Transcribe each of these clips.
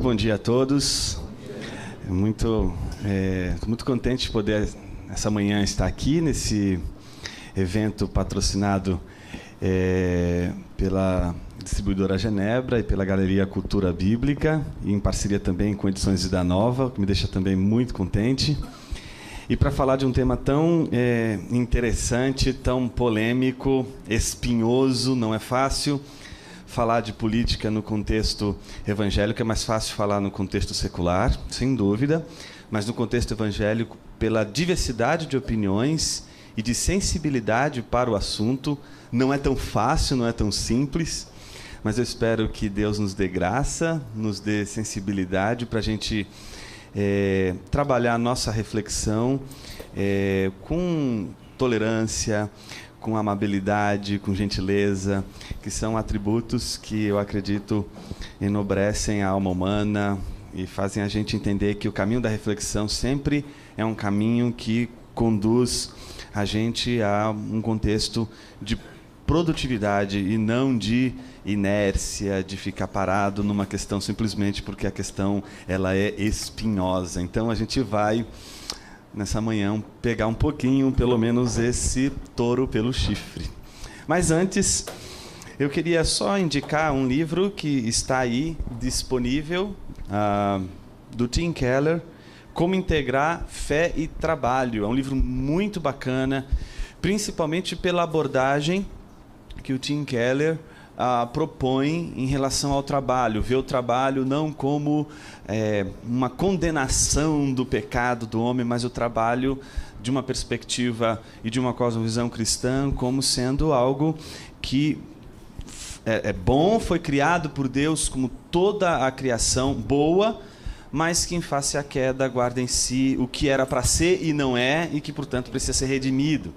bom dia a todos. Muito contente de poder, essa manhã, estar aqui nesse evento patrocinado pela distribuidora Genebra e pela Galeria Cultura Bíblica, e em parceria também com Edições Vida Nova, que me deixa também muito contente. E para falar de um tema tão interessante, tão polêmico, espinhoso, não é fácil falar de política no contexto evangélico, é mais fácil falar no contexto secular, sem dúvida, mas no contexto evangélico, pela diversidade de opiniões e de sensibilidade para o assunto, não é tão fácil, não é tão simples, mas eu espero que Deus nos dê graça, nos dê sensibilidade para a gente trabalhar a nossa reflexão com tolerância, com amabilidade, com gentileza, que são atributos que eu acredito enobrecem a alma humana e fazem a gente entender que o caminho da reflexão sempre é um caminho que conduz a gente a um contexto de produtividade e não de inércia, de ficar parado numa questão simplesmente porque a questão ela é espinhosa. Então a gente vai nessa manhã pegar um pouquinho, pelo menos, esse touro pelo chifre. Mas antes, eu queria só indicar um livro que está aí disponível, do Tim Keller, Como Integrar Fé e Trabalho. É um livro muito bacana, principalmente pela abordagem que o Tim Keller propõe em relação ao trabalho. Vê o trabalho não como uma condenação do pecado do homem, mas o trabalho de uma perspectiva e de uma cosmovisão cristã como sendo algo que é bom, foi criado por Deus como toda a criação boa, mas que em face à queda guarda em si o que era para ser e não é, e que, portanto, precisa ser redimido.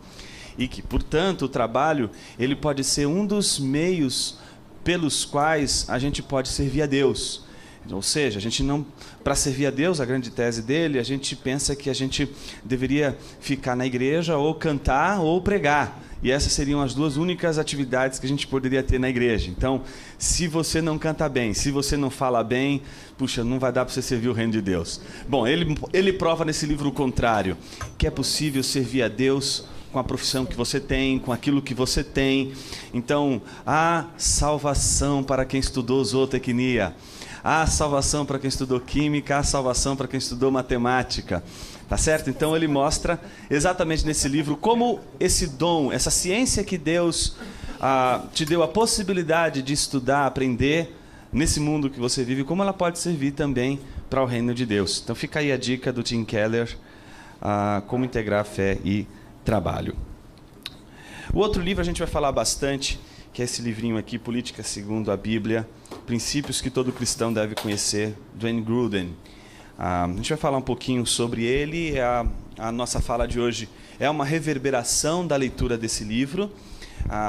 E que, portanto, o trabalho ele pode ser um dos meios pelos quais a gente pode servir a Deus. Ou seja, a gente não, para servir a Deus, a grande tese dele, a gente pensa que a gente deveria ficar na igreja ou cantar ou pregar. E essas seriam as duas únicas atividades que a gente poderia ter na igreja. Então, se você não canta bem, se você não fala bem, puxa, não vai dar para você servir o reino de Deus. Bom, ele prova nesse livro o contrário, que é possível servir a Deus com a profissão que você tem, com aquilo que você tem. Então, há salvação para quem estudou zootecnia, há salvação para quem estudou química, há salvação para quem estudou matemática. Tá certo? Então ele mostra exatamente nesse livro como esse dom, essa ciência que Deus te deu a possibilidade de estudar, aprender nesse mundo que você vive, como ela pode servir também para o reino de Deus. Então fica aí a dica do Tim Keller, Como Integrar Fé e Trabalho. O outro livro a gente vai falar bastante, que é esse livrinho aqui, Política Segundo a Bíblia, Princípios que todo cristão deve conhecer, do Wayne Grudem. A gente vai falar um pouquinho sobre ele. A nossa fala de hoje é uma reverberação da leitura desse livro.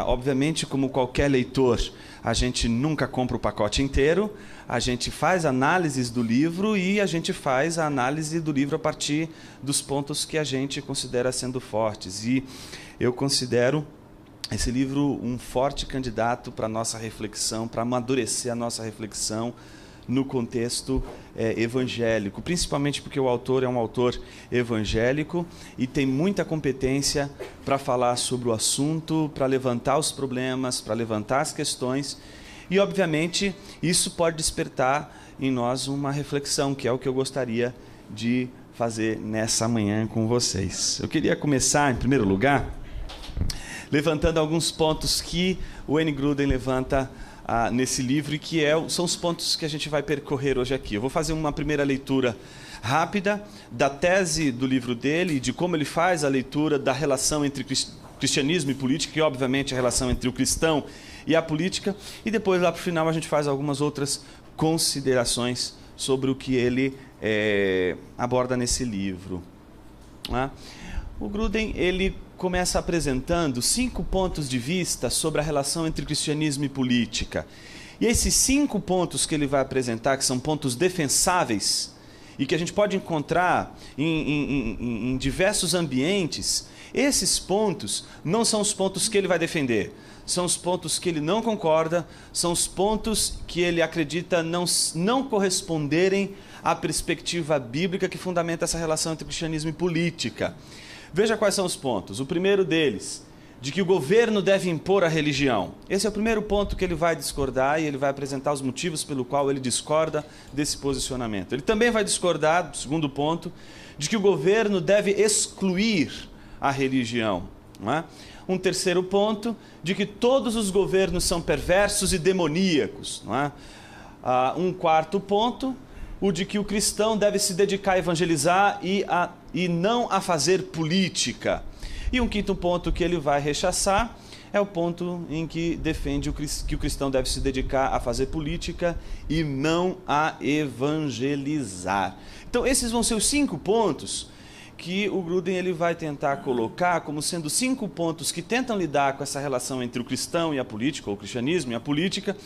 Obviamente, como qualquer leitor, a gente nunca compra o pacote inteiro, a gente faz análises do livro e a gente faz a análise do livro a partir dos pontos que a gente considera sendo fortes. E eu considero esse livro um forte candidato para a nossa reflexão, para amadurecer a nossa reflexão no contexto evangélico, principalmente porque o autor é um autor evangélico e tem muita competência para falar sobre o assunto, para levantar os problemas, para levantar as questões, e obviamente isso pode despertar em nós uma reflexão, que é o que eu gostaria de fazer nessa manhã com vocês. Eu queria começar, em primeiro lugar, levantando alguns pontos que o Wayne Grudem levanta nesse livro, e que são os pontos que a gente vai percorrer hoje aqui. Eu vou fazer uma primeira leitura rápida da tese do livro dele, de como ele faz a leitura da relação entre cristianismo e política, e obviamente a relação entre o cristão e a política, e depois lá para o final a gente faz algumas outras considerações sobre o que ele aborda nesse livro. O Grudem, ele começa apresentando 5 pontos de vista sobre a relação entre cristianismo e política. E esses 5 pontos que ele vai apresentar, que são pontos defensáveis e que a gente pode encontrar em diversos ambientes, esses pontos não são os pontos que ele vai defender. São os pontos que ele não concorda, são os pontos que ele acredita não corresponderem à perspectiva bíblica que fundamenta essa relação entre cristianismo e política. Veja quais são os pontos. O primeiro deles, de que o governo deve impor a religião. Esse é o primeiro ponto que ele vai discordar e ele vai apresentar os motivos pelo qual ele discorda desse posicionamento. Ele também vai discordar, segundo ponto, de que o governo deve excluir a religião. Não é? Um terceiro ponto, de que todos os governos são perversos e demoníacos. Não é? Um quarto ponto, o de que o cristão deve se dedicar a evangelizar e não a fazer política. E um quinto ponto que ele vai rechaçar é o ponto em que defende que o cristão deve se dedicar a fazer política e não a evangelizar. Então esses vão ser os 5 pontos que o Gruden ele vai tentar colocar como sendo 5 pontos que tentam lidar com essa relação entre o cristão e a política, ou o cristianismo e a política,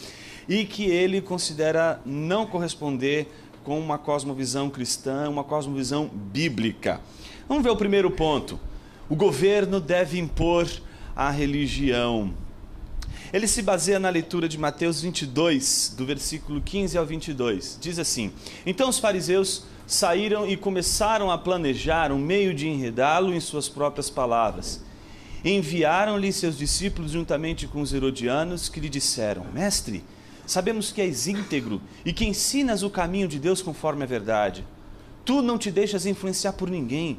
e que ele considera não corresponder com uma cosmovisão cristã, uma cosmovisão bíblica. Vamos ver o primeiro ponto. O governo deve impor a religião. Ele se baseia na leitura de Mateus 22, do versículo 15 ao 22. Diz assim: Então os fariseus saíram e começaram a planejar um meio de enredá-lo em suas próprias palavras. Enviaram-lhe seus discípulos juntamente com os herodianos, que lhe disseram: Mestre, sabemos que és íntegro e que ensinas o caminho de Deus conforme a verdade. Tu não te deixas influenciar por ninguém.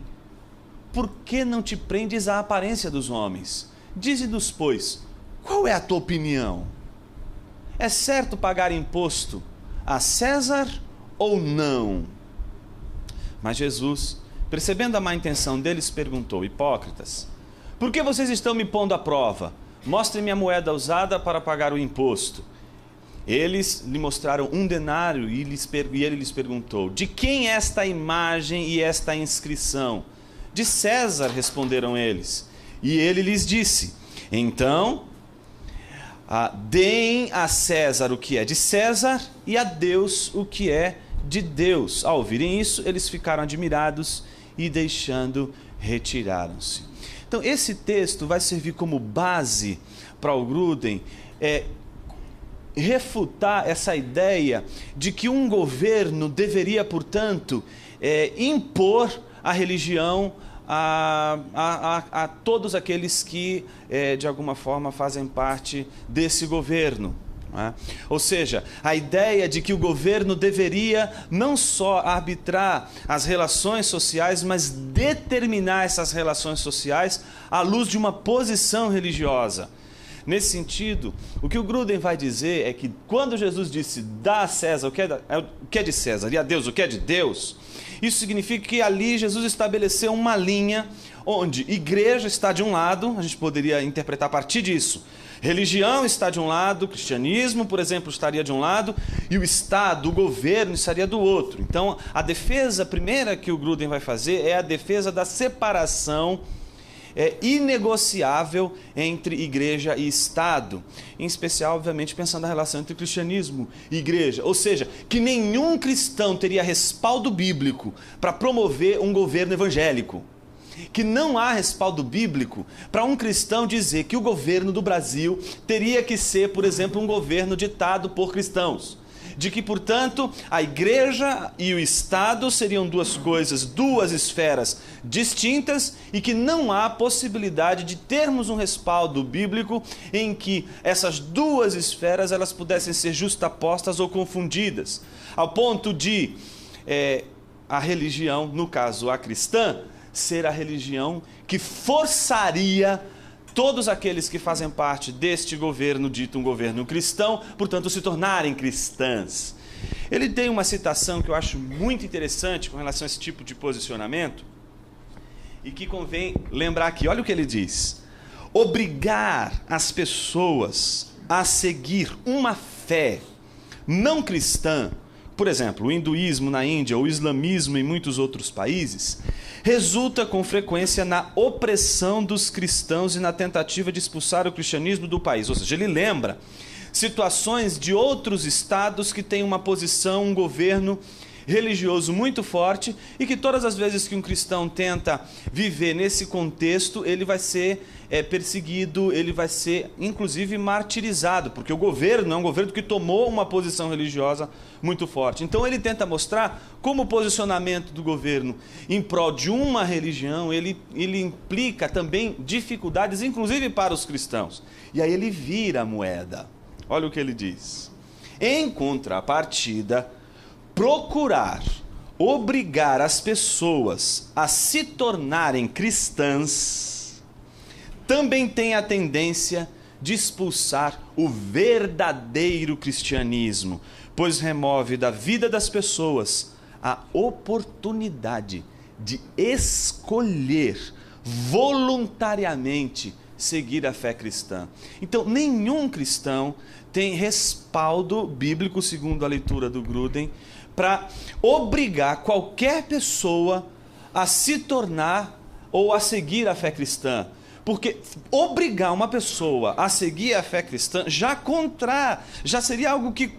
Por que não te prendes à aparência dos homens? Dize-nos, pois, qual é a tua opinião? É certo pagar imposto a César ou não? Mas Jesus, percebendo a má intenção deles, perguntou: Hipócritas, por que vocês estão me pondo à prova? Mostrem-me a moeda usada para pagar o imposto. Eles lhe mostraram um denário e ele lhes perguntou: De quem é esta imagem e esta inscrição? De César, responderam eles. E ele lhes disse: Então, deem a César o que é de César e a Deus o que é de Deus. Ao ouvirem isso, eles ficaram admirados e, deixando, retiraram-se. Então, esse texto vai servir como base para o Gruden refutar essa ideia de que um governo deveria, portanto, impor a religião a todos aqueles que, de alguma forma, fazem parte desse governo. Ou seja, a ideia de que o governo deveria não só arbitrar as relações sociais, mas determinar essas relações sociais à luz de uma posição religiosa. Nesse sentido, o que o Gruden vai dizer é que quando Jesus disse: dá a César o que é de César e a Deus o que é de Deus, isso significa que ali Jesus estabeleceu uma linha onde igreja está de um lado, a gente poderia interpretar a partir disso. Religião está de um lado, cristianismo, por exemplo, estaria de um lado, e o Estado, o governo, estaria do outro. Então, a defesa primeira que o Gruden vai fazer é a defesa da separação inegociável entre igreja e Estado. Em especial, obviamente, pensando na relação entre cristianismo e igreja. Ou seja, que nenhum cristão teria respaldo bíblico para promover um governo evangélico. Que não há respaldo bíblico para um cristão dizer que o governo do Brasil teria que ser, por exemplo, um governo ditado por cristãos. De que, portanto, a igreja e o Estado seriam duas coisas, duas esferas distintas e que não há possibilidade de termos um respaldo bíblico em que essas duas esferas elas pudessem ser justapostas ou confundidas, ao ponto de a religião, no caso a cristã, ser a religião que forçaria todos aqueles que fazem parte deste governo, dito um governo cristão, portanto, se tornarem cristãs. Ele tem uma citação que eu acho muito interessante com relação a esse tipo de posicionamento e que convém lembrar aqui. Olha o que ele diz: obrigar as pessoas a seguir uma fé não cristã, por exemplo, o hinduísmo na Índia ou o islamismo em muitos outros países, resulta com frequência na opressão dos cristãos e na tentativa de expulsar o cristianismo do país. Ou seja, ele lembra situações de outros estados que têm uma posição, um governo religioso muito forte e que todas as vezes que um cristão tenta viver nesse contexto, ele vai ser perseguido, ele vai ser inclusive martirizado, porque o governo é um governo que tomou uma posição religiosa muito forte. Então ele tenta mostrar como o posicionamento do governo em prol de uma religião, ele implica também dificuldades, inclusive para os cristãos. E aí ele vira a moeda. Olha o que ele diz. Em contrapartida, procurar obrigar as pessoas a se tornarem cristãs também tem a tendência de expulsar o verdadeiro cristianismo, pois remove da vida das pessoas a oportunidade de escolher voluntariamente seguir a fé cristã. Então, nenhum cristão tem respaldo bíblico, segundo a leitura do Grudem, para obrigar qualquer pessoa a se tornar ou a seguir a fé cristã. Porque obrigar uma pessoa a seguir a fé cristã já seria algo que,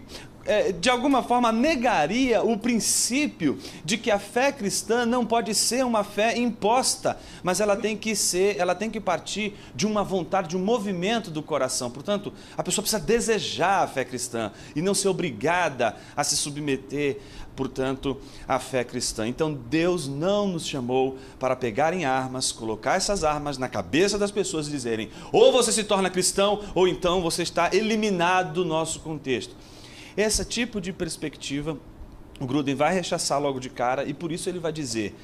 de alguma forma, negaria o princípio de que a fé cristã não pode ser uma fé imposta, mas ela tem que partir de uma vontade, de um movimento do coração. Portanto, a pessoa precisa desejar a fé cristã e não ser obrigada a se submeter, portanto, à fé cristã. Então, Deus não nos chamou para pegar em armas, colocar essas armas na cabeça das pessoas e dizerem: ou você se torna cristão, ou então você está eliminado do nosso contexto. Esse tipo de perspectiva, o Grudem vai rechaçar logo de cara, e por isso ele vai dizer: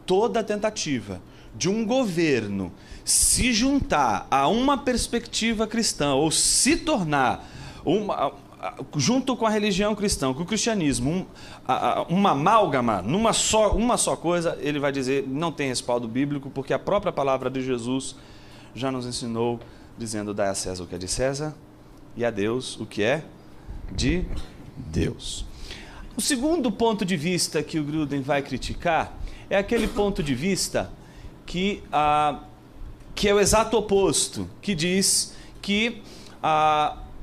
toda tentativa de um governo se juntar a uma perspectiva cristã, ou se tornar junto com a religião cristã, com o cristianismo, uma amálgama, uma só coisa, ele vai dizer, não tem respaldo bíblico, porque a própria palavra de Jesus já nos ensinou, dizendo: dai a César o que é de César e a Deus o que é de Deus. O segundo ponto de vista que o Grudem vai criticar é aquele ponto de vista que é o exato oposto, que diz que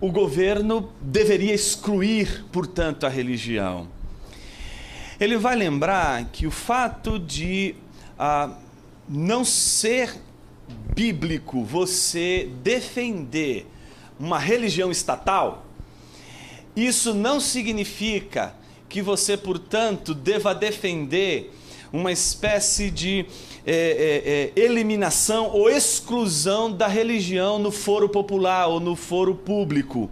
o governo deveria excluir, portanto, a religião. Ele vai lembrar que o fato de não ser bíblico você defender uma religião estatal, isso não significa que você, portanto, deva defender uma espécie de eliminação ou exclusão da religião no foro popular ou no foro público,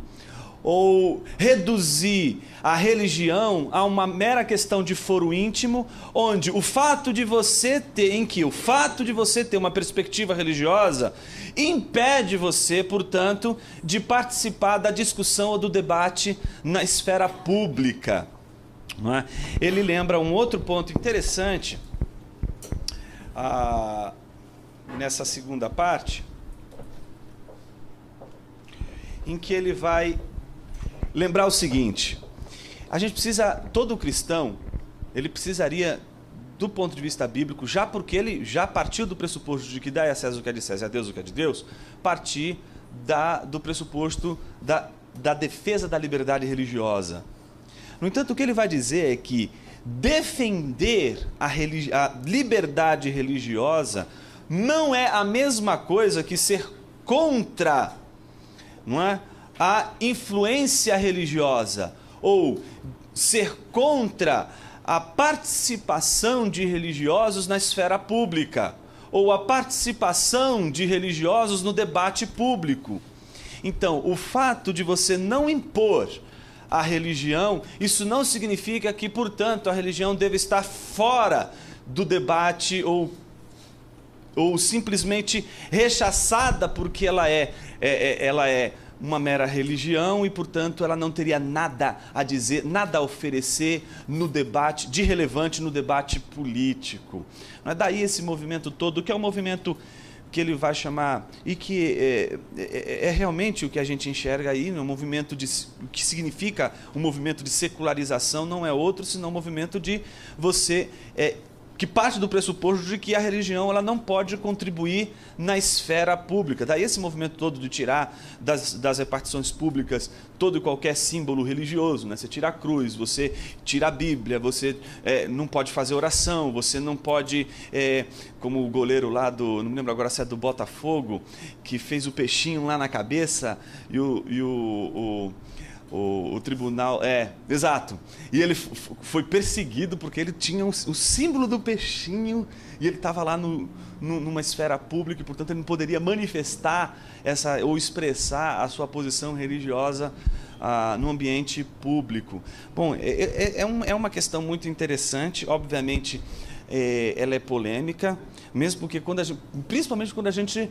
ou reduzir a religião a uma mera questão de foro íntimo, onde o fato de você ter uma perspectiva religiosa impede você, portanto, de participar da discussão ou do debate na esfera pública. Não é? Ele lembra um outro ponto interessante nessa segunda parte, em que ele vai lembrar o seguinte: todo cristão, ele precisaria, do ponto de vista bíblico, já porque ele já partiu do pressuposto de que dai a César o que é de César e a Deus o que é de Deus, partir do pressuposto da defesa da liberdade religiosa. No entanto, o que ele vai dizer é que defender a liberdade religiosa não é a mesma coisa que ser contra, não é, a influência religiosa, ou ser contra a participação de religiosos na esfera pública, ou a participação de religiosos no debate público. Então, o fato de você não impor a religião, isso não significa que, portanto, a religião deve estar fora do debate ou simplesmente rechaçada porque ela é uma mera religião e, portanto, ela não teria nada a dizer, nada a oferecer no debate, de relevante no debate político. Não é daí esse movimento todo, que é um movimento que ele vai chamar, e que é realmente o que a gente enxerga aí, um movimento o que significa um movimento de secularização, não é outro senão um movimento de você que parte do pressuposto de que a religião ela não pode contribuir na esfera pública. Daí esse movimento todo de tirar das repartições públicas todo e qualquer símbolo religioso, né? Você tira a cruz, você tira a Bíblia, você não pode fazer oração, você não pode, como o goleiro lá não me lembro agora se é do Botafogo, que fez o peixinho lá na cabeça e o tribunal, exato, e ele foi perseguido porque ele tinha o símbolo do peixinho e ele estava lá numa esfera pública e, portanto, ele não poderia manifestar ou expressar a sua posição religiosa no ambiente público. Bom, é uma questão muito interessante, obviamente ela é polêmica, mesmo porque principalmente quando a gente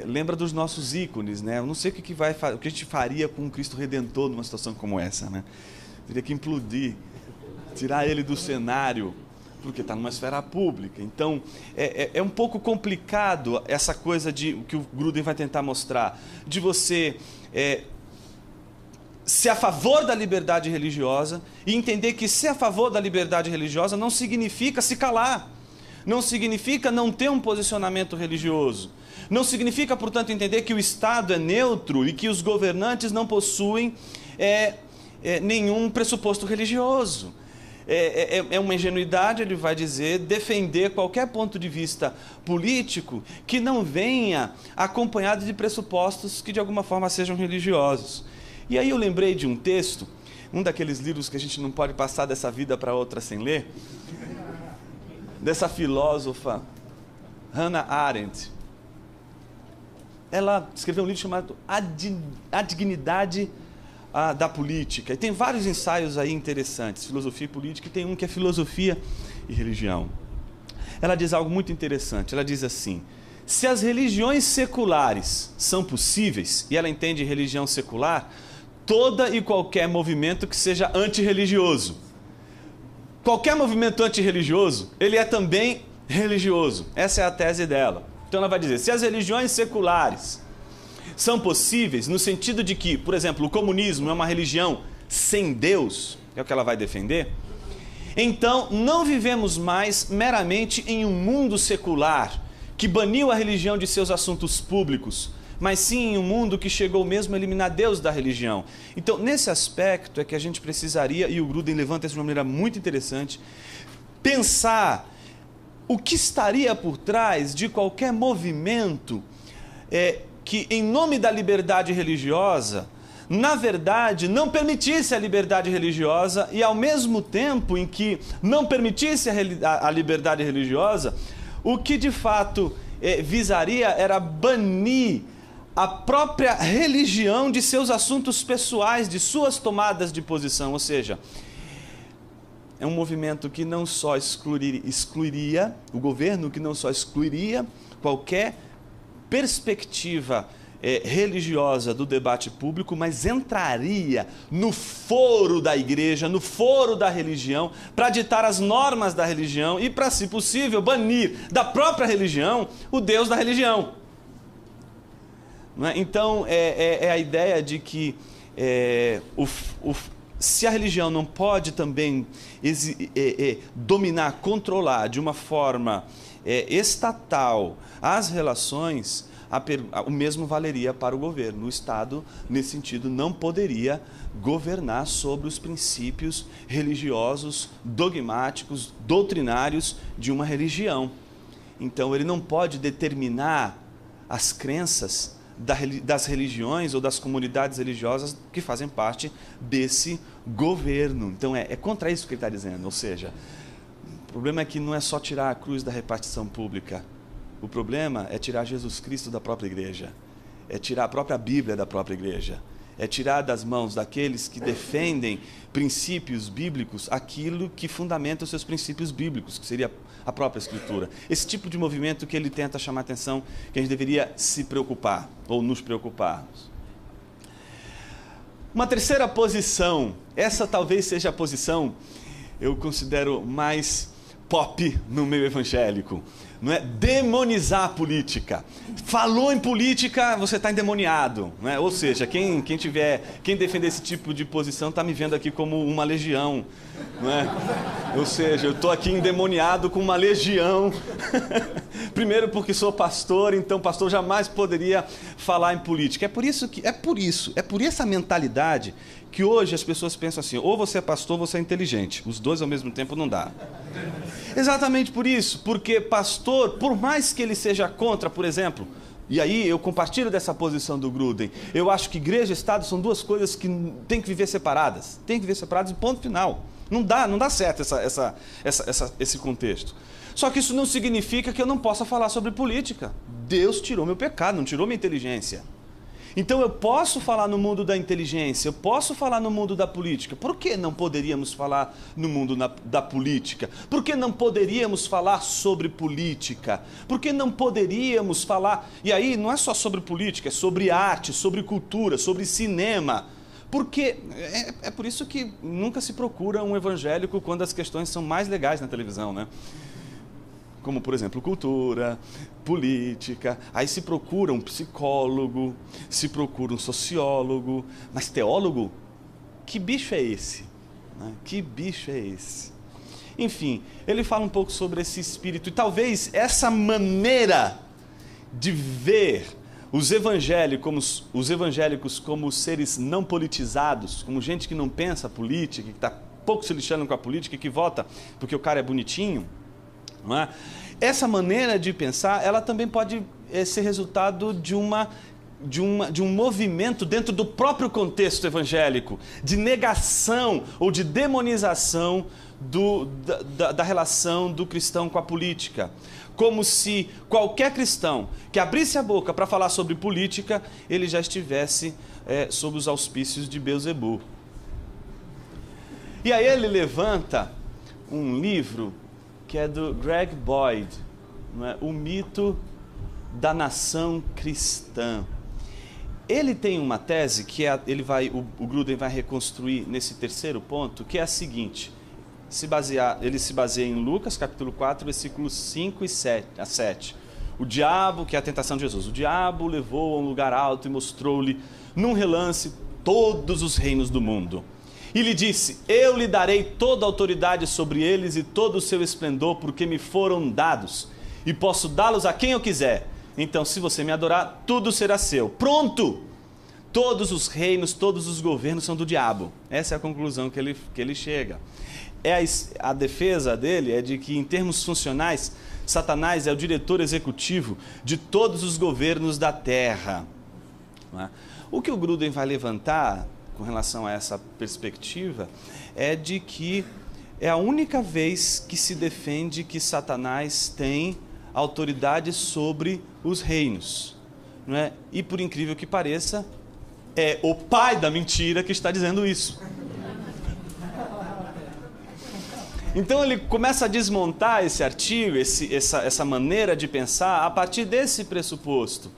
lembra dos nossos ícones, né? Eu não sei o que a gente faria com um Cristo Redentor numa situação como essa, né? Teria que implodir, tirar ele do cenário, porque está numa esfera pública. Então, é um pouco complicado essa coisa que o Gruden vai tentar mostrar, de você ser a favor da liberdade religiosa e entender que ser a favor da liberdade religiosa não significa se calar. Não significa não ter um posicionamento religioso. Não significa, portanto, entender que o Estado é neutro e que os governantes não possuem nenhum pressuposto religioso. É uma ingenuidade, ele vai dizer, defender qualquer ponto de vista político que não venha acompanhado de pressupostos que de alguma forma sejam religiosos. E aí eu lembrei de um texto, um daqueles livros que a gente não pode passar dessa vida para outra sem ler, dessa filósofa Hannah Arendt. Ela escreveu um livro chamado A Dignidade da Política. E tem vários ensaios aí interessantes, filosofia e política, e tem um que é filosofia e religião. Ela diz algo muito interessante, ela diz assim: se as religiões seculares são possíveis, e ela entende religião secular, toda e qualquer movimento que seja antirreligioso. Qualquer movimento antirreligioso, ele é também religioso. Essa é a tese dela. Então ela vai dizer, se as religiões seculares são possíveis, no sentido de que, por exemplo, o comunismo é uma religião sem Deus, é o que ela vai defender, então não vivemos mais meramente em um mundo secular que baniu a religião de seus assuntos públicos, mas sim em um mundo que chegou mesmo a eliminar Deus da religião. Então, nesse aspecto é que a gente precisaria, e o Gruden levanta isso de uma maneira muito interessante, pensar o que estaria por trás de qualquer movimento que, em nome da liberdade religiosa, na verdade, não permitisse a liberdade religiosa e, ao mesmo tempo em que não permitisse a liberdade religiosa, o que de fato visaria era banir a própria religião de seus assuntos pessoais, de suas tomadas de posição. Ou seja, é um movimento que não só excluiria, o governo que não só excluiria qualquer perspectiva religiosa do debate público, mas entraria no foro da igreja, no foro da religião, para ditar as normas da religião e, para, se possível, banir da própria religião o Deus da religião. Então, é a ideia de que se a religião não pode também dominar, controlar de uma forma estatal as relações, o mesmo valeria para o governo. O Estado, nesse sentido, não poderia governar sobre os princípios religiosos, dogmáticos, doutrinários de uma religião. Então, ele não pode determinar as crenças das religiões ou das comunidades religiosas que fazem parte desse governo. Então é contra isso que ele está dizendo. Ou seja, o problema é que não é só tirar a cruz da repartição pública. O problema é tirar Jesus Cristo da própria igreja. É tirar a própria Bíblia da própria igreja. É tirar das mãos daqueles que defendem princípios bíblicos aquilo que fundamenta os seus princípios bíblicos, que seria a própria Escritura. Esse tipo de movimento que ele tenta chamar a atenção, que a gente deveria se preocupar, ou nos preocuparmos. Uma terceira posição, essa talvez seja a posição, eu considero mais pop no meio evangélico. Não é? Demonizar a política. Falou em política, você está endemoniado. Não é? Ou seja, quem defender esse tipo de posição está me vendo aqui como uma legião. Não é? Ou seja, eu estou aqui endemoniado com uma legião. Primeiro porque sou pastor, então pastor jamais poderia falar em política. É por essa mentalidade que hoje as pessoas pensam assim: ou você é pastor ou você é inteligente. Os dois ao mesmo tempo não dá. Exatamente por isso, porque pastor, por mais que ele seja contra, por exemplo, e aí eu compartilho dessa posição do Gruden, eu acho que igreja e Estado são duas coisas que têm que viver separadas. Tem que viver separadas e ponto final. Não dá certo esse contexto. Só que isso não significa que eu não possa falar sobre política. Deus tirou meu pecado, não tirou minha inteligência. Então eu posso falar no mundo da inteligência, eu posso falar no mundo da política. Por que não poderíamos falar no mundo da política? Por que não poderíamos falar sobre política? Por que não poderíamos falar... E aí não é só sobre política, é sobre arte, sobre cultura, sobre cinema. Porque é por isso que nunca se procura um evangélico quando as questões são mais legais na televisão, né? Como, por exemplo, cultura, política, aí se procura um psicólogo, se procura um sociólogo, mas teólogo? Que bicho é esse? Que bicho é esse? Enfim, ele fala um pouco sobre esse espírito, e talvez essa maneira de ver os evangélicos como seres não politizados, como gente que não pensa política, que está pouco se lixando com a política, que vota porque o cara é bonitinho, não é? Essa maneira de pensar, ela também pode ser resultado de um movimento dentro do próprio contexto evangélico, de negação ou de demonização da relação do cristão com a política. Como se qualquer cristão que abrisse a boca para falar sobre política, ele já estivesse sob os auspícios de Beelzebul. E aí ele levanta um livro que é do Greg Boyd, não é? O mito da nação cristã. Ele tem uma tese que o Gruden vai reconstruir nesse terceiro ponto, que é a seguinte: ele se baseia em Lucas, capítulo 4, versículos 5 a 7. O diabo, que é a tentação de Jesus, o diabo levou a um lugar alto e mostrou-lhe, num relance, todos os reinos do mundo. E lhe disse: eu lhe darei toda a autoridade sobre eles e todo o seu esplendor, porque me foram dados, e posso dá-los a quem eu quiser. Então, se você me adorar, tudo será seu. Pronto! Todos os reinos, todos os governos são do diabo. Essa é a conclusão que ele chega. A defesa dele é de que, em termos funcionais, Satanás é o diretor executivo de todos os governos da terra. O que o Gruden vai levantar com relação a essa perspectiva é de que é a única vez que se defende que Satanás tem autoridade sobre os reinos, não é? E por incrível que pareça, é o pai da mentira que está dizendo isso. Então ele começa a desmontar esse artigo, essa maneira de pensar a partir desse pressuposto,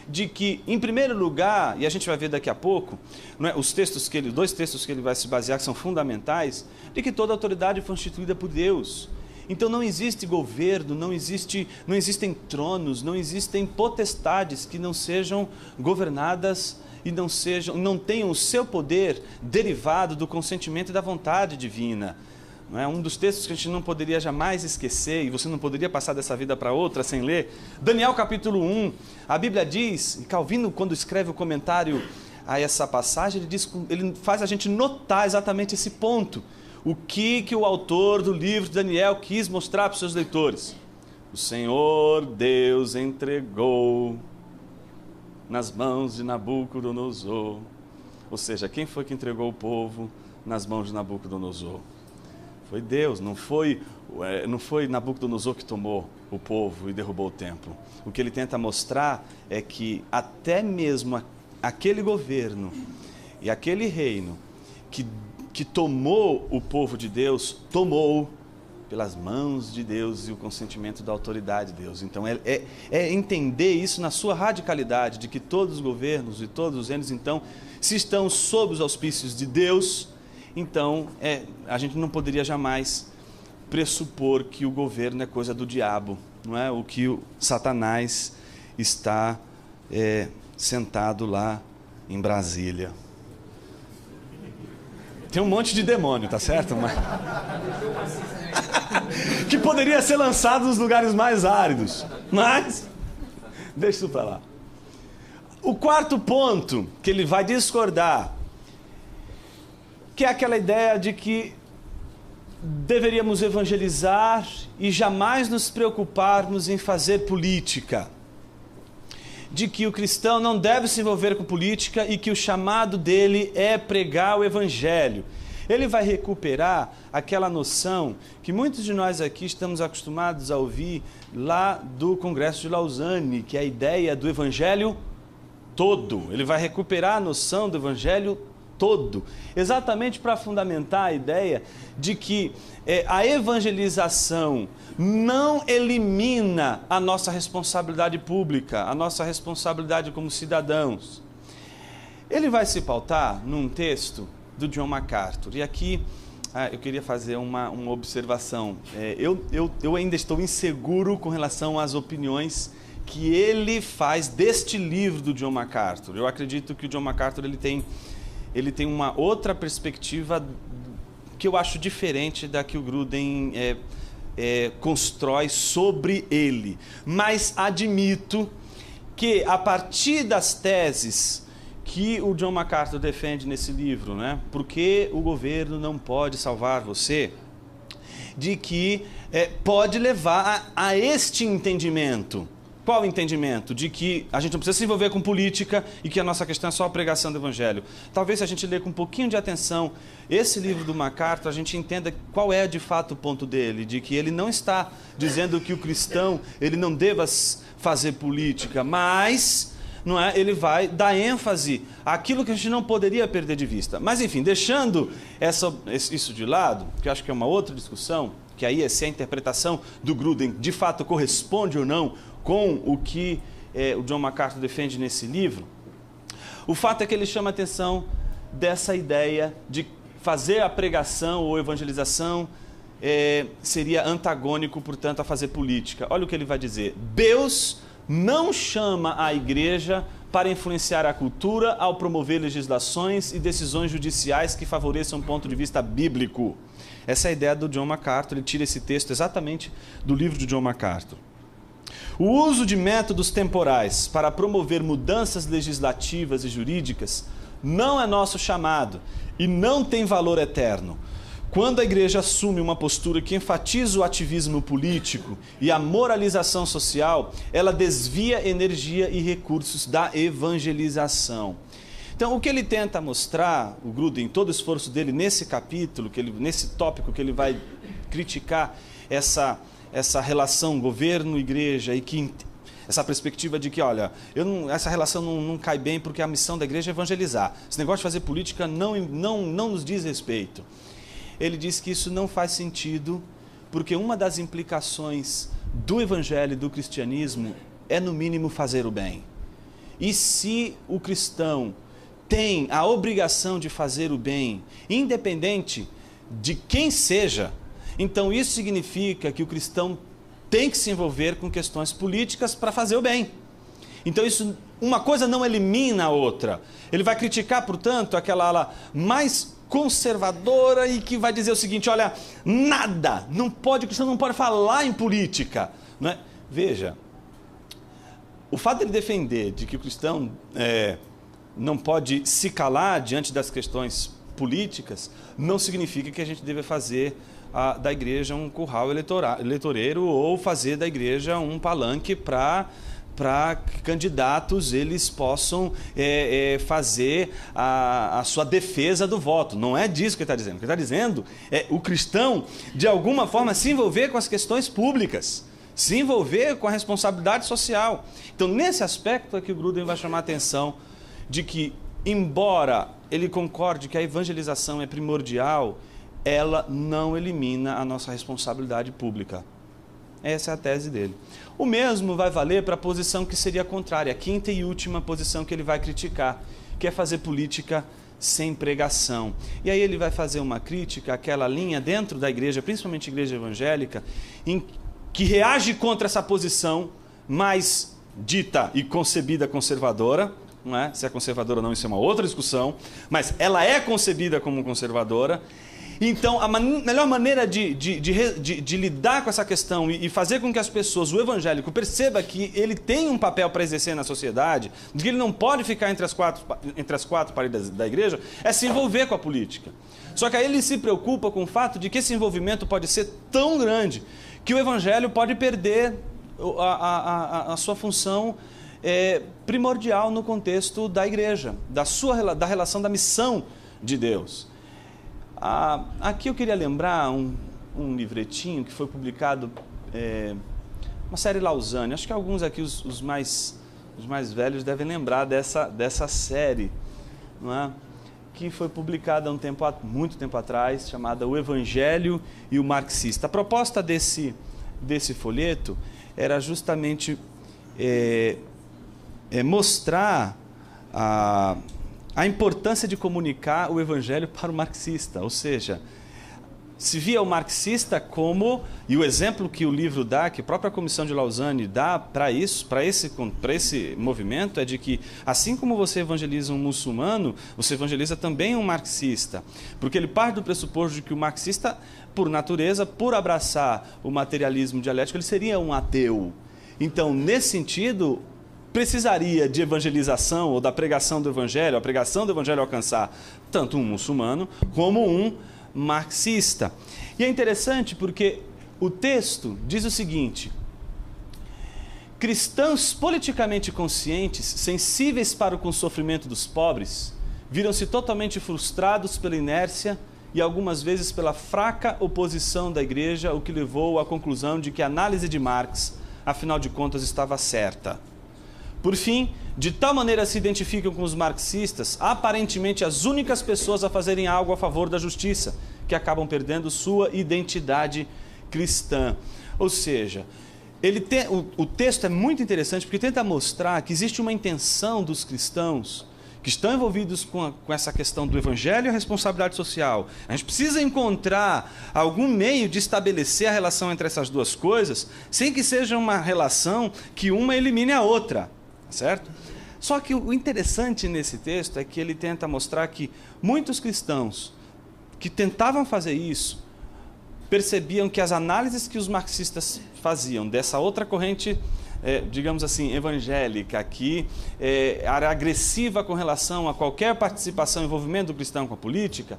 de que, em primeiro lugar, e a gente vai ver daqui a pouco, não é, dois textos que ele vai se basear, que são fundamentais, de que toda autoridade foi instituída por Deus. Então não existe governo, não existem tronos, não existem potestades que não sejam governadas e não tenham o seu poder derivado do consentimento e da vontade divina. Não é? Um dos textos que a gente não poderia jamais esquecer, e você não poderia passar dessa vida para outra sem ler, Daniel capítulo 1, a Bíblia diz, e Calvino, quando escreve o comentário a essa passagem, ele faz a gente notar exatamente esse ponto. O que o autor do livro de Daniel quis mostrar para os seus leitores? O Senhor Deus entregou nas mãos de Nabucodonosor. Ou seja, quem foi que entregou o povo nas mãos de Nabucodonosor? Foi Deus, não foi Nabucodonosor que tomou o povo e derrubou o templo. O que ele tenta mostrar é que até mesmo aquele governo e aquele reino que tomou o povo de Deus, tomou pelas mãos de Deus e o consentimento da autoridade de Deus. Então é entender isso na sua radicalidade, de que todos os governos e todos os reinos, então, se estão sob os auspícios de Deus, então a gente não poderia jamais pressupor que o governo é coisa do diabo, não é? O que o Satanás está sentado lá em Brasília. Tem um monte de demônio, tá certo? Mas... que poderia ser lançado nos lugares mais áridos. Mas, deixa isso para lá. O quarto ponto que ele vai discordar, que é aquela ideia de que deveríamos evangelizar e jamais nos preocuparmos em fazer política. De que o cristão não deve se envolver com política e que o chamado dele é pregar o evangelho. Ele vai recuperar aquela noção que muitos de nós aqui estamos acostumados a ouvir lá do Congresso de Lausanne, que é a ideia do evangelho todo. Ele vai recuperar a noção do evangelho todo, exatamente para fundamentar a ideia de que a evangelização não elimina a nossa responsabilidade pública, a nossa responsabilidade como cidadãos. Ele vai se pautar num texto do John MacArthur, e aqui eu queria fazer uma observação. Eu ainda estou inseguro com relação às opiniões que ele faz deste livro do John MacArthur. Eu acredito que o John MacArthur ele tem uma outra perspectiva que eu acho diferente da que o Gruden constrói sobre ele. Mas admito que, a partir das teses que o John MacArthur defende nesse livro, né? Porque o governo não pode salvar você, de que pode levar a este entendimento. Qual o entendimento? De que a gente não precisa se envolver com política e que a nossa questão é só a pregação do evangelho. Talvez se a gente ler com um pouquinho de atenção esse livro do MacArthur, a gente entenda qual é de fato o ponto dele, de que ele não está dizendo que o cristão ele não deva fazer política, mas não é, ele vai dar ênfase àquilo que a gente não poderia perder de vista. Mas enfim, deixando isso de lado, que eu acho que é uma outra discussão, que aí é se a interpretação do Gruden de fato corresponde ou não com o que o John MacArthur defende nesse livro, o fato é que ele chama a atenção dessa ideia de fazer a pregação ou evangelização seria antagônico, portanto, a fazer política. Olha o que ele vai dizer. Deus não chama a igreja para influenciar a cultura ao promover legislações e decisões judiciais que favoreçam um ponto de vista bíblico. Essa é a ideia do John MacArthur, ele tira esse texto exatamente do livro de John MacArthur. O uso de métodos temporais para promover mudanças legislativas e jurídicas não é nosso chamado e não tem valor eterno. Quando a igreja assume uma postura que enfatiza o ativismo político e a moralização social, ela desvia energia e recursos da evangelização. Então, o que ele tenta mostrar, o Gruden, todo o esforço dele nesse capítulo, nesse tópico que ele vai criticar essa relação governo-igreja e que essa perspectiva de que, olha, essa relação não cai bem porque a missão da igreja é evangelizar. Esse negócio de fazer política não nos diz respeito. Ele diz que isso não faz sentido porque uma das implicações do evangelho e do cristianismo é, no mínimo, fazer o bem. E se o cristão tem a obrigação de fazer o bem, independente de quem seja, então isso significa que o cristão tem que se envolver com questões políticas para fazer o bem. Então uma coisa não elimina a outra. Ele vai criticar, portanto, aquela ala mais conservadora e que vai dizer o seguinte, olha, o cristão não pode falar em política. Não é? Veja, o fato de ele defender de que o cristão não pode se calar diante das questões políticas, não significa que a gente deve fazer da igreja um curral eleitoreiro ou fazer da igreja um palanque para que candidatos eles possam fazer a sua defesa do voto. Não é disso que ele está dizendo. O que ele está dizendo é o cristão, de alguma forma, se envolver com as questões públicas, se envolver com a responsabilidade social. Então, nesse aspecto é que o Gruden vai chamar a atenção de que, embora ele concorde que a evangelização é primordial, ela não elimina a nossa responsabilidade pública. Essa é a tese dele. O mesmo vai valer para a posição que seria contrária, a quinta e última posição que ele vai criticar, que é fazer política sem pregação. E aí ele vai fazer uma crítica àquela linha dentro da igreja, principalmente a igreja evangélica, que reage contra essa posição mais dita e concebida conservadora. Não é? Se é conservadora ou não, isso é uma outra discussão, mas ela é concebida como conservadora. Então, a melhor maneira de lidar com essa questão e fazer com que as pessoas, o evangélico, perceba que ele tem um papel para exercer na sociedade, de que ele não pode ficar entre as quatro paredes da igreja, é se envolver com a política. Só que aí ele se preocupa com o fato de que esse envolvimento pode ser tão grande que o evangelho pode perder a sua função primordial no contexto da igreja, da relação da missão de Deus. Aqui eu queria lembrar um livretinho que foi publicado, uma série Lausanne. Acho que alguns aqui, os mais velhos, devem lembrar dessa série, não é? Que foi publicada muito tempo atrás, chamada O Evangelho e o Marxista. A proposta desse folheto era justamente mostrar a importância de comunicar o evangelho para o marxista, ou seja, se via o marxista como, e o exemplo que o livro dá, que a própria Comissão de Lausanne dá para esse movimento, é de que, assim como você evangeliza um muçulmano, você evangeliza também um marxista, porque ele parte do pressuposto de que o marxista, por natureza, por abraçar o materialismo dialético, ele seria um ateu. Então, nesse sentido, precisaria de evangelização ou da pregação do evangelho, a pregação do evangelho alcançar tanto um muçulmano como um marxista. E é interessante porque o texto diz o seguinte: cristãos politicamente conscientes, sensíveis para o sofrimento dos pobres, viram-se totalmente frustrados pela inércia e algumas vezes pela fraca oposição da igreja, o que levou à conclusão de que a análise de Marx, afinal de contas, estava certa. Por fim, de tal maneira se identificam com os marxistas, aparentemente as únicas pessoas a fazerem algo a favor da justiça, que acabam perdendo sua identidade cristã. Ou seja, o texto é muito interessante porque tenta mostrar que existe uma intenção dos cristãos que estão envolvidos com essa questão do evangelho e a responsabilidade social. A gente precisa encontrar algum meio de estabelecer a relação entre essas duas coisas, sem que seja uma relação que uma elimine a outra. Certo? Só que o interessante nesse texto é que ele tenta mostrar que muitos cristãos que tentavam fazer isso percebiam que as análises que os marxistas faziam dessa outra corrente, digamos assim, evangélica, que era agressiva com relação a qualquer participação, envolvimento do cristão com a política,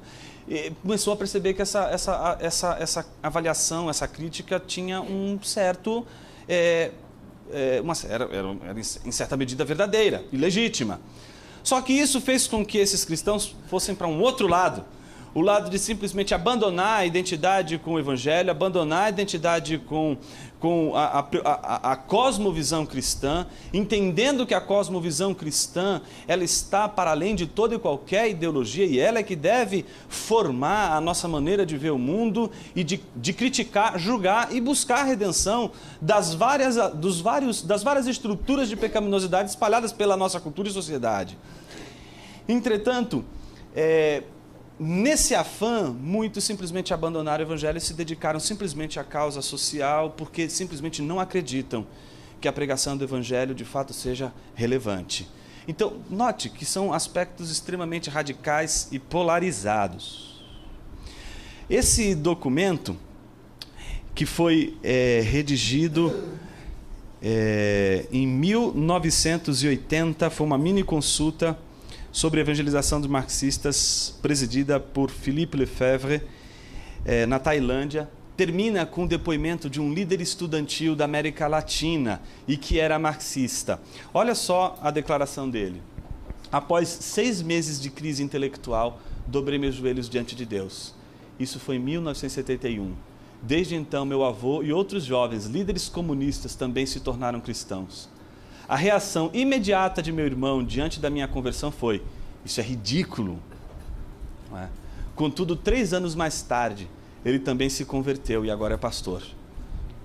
começou a perceber que essa avaliação, essa crítica tinha um certo... era em certa medida verdadeira e legítima. Só que isso fez com que esses cristãos fossem para um outro lado, o lado de simplesmente abandonar a identidade com o evangelho, abandonar a identidade com a cosmovisão cristã, entendendo que a cosmovisão cristã ela está para além de toda e qualquer ideologia e ela é que deve formar a nossa maneira de ver o mundo e de criticar, julgar e buscar a redenção das várias estruturas de pecaminosidade espalhadas pela nossa cultura e sociedade. Entretanto, nesse afã, muitos simplesmente abandonaram o evangelho e se dedicaram simplesmente à causa social, porque simplesmente não acreditam que a pregação do evangelho de fato seja relevante. Então, note que são aspectos extremamente radicais e polarizados. Esse documento, que foi redigido em 1980, foi uma mini consulta sobre a evangelização dos marxistas, presidida por Philippe Lefebvre, na Tailândia, termina com o depoimento de um líder estudantil da América Latina e que era marxista. Olha só a declaração dele. Após 6 meses de crise intelectual, dobrei meus joelhos diante de Deus. Isso foi em 1971. Desde então, meu avô e outros jovens líderes comunistas também se tornaram cristãos. A reação imediata de meu irmão diante da minha conversão foi: isso é ridículo. Não é? Contudo, 3 anos mais tarde, ele também se converteu e agora é pastor.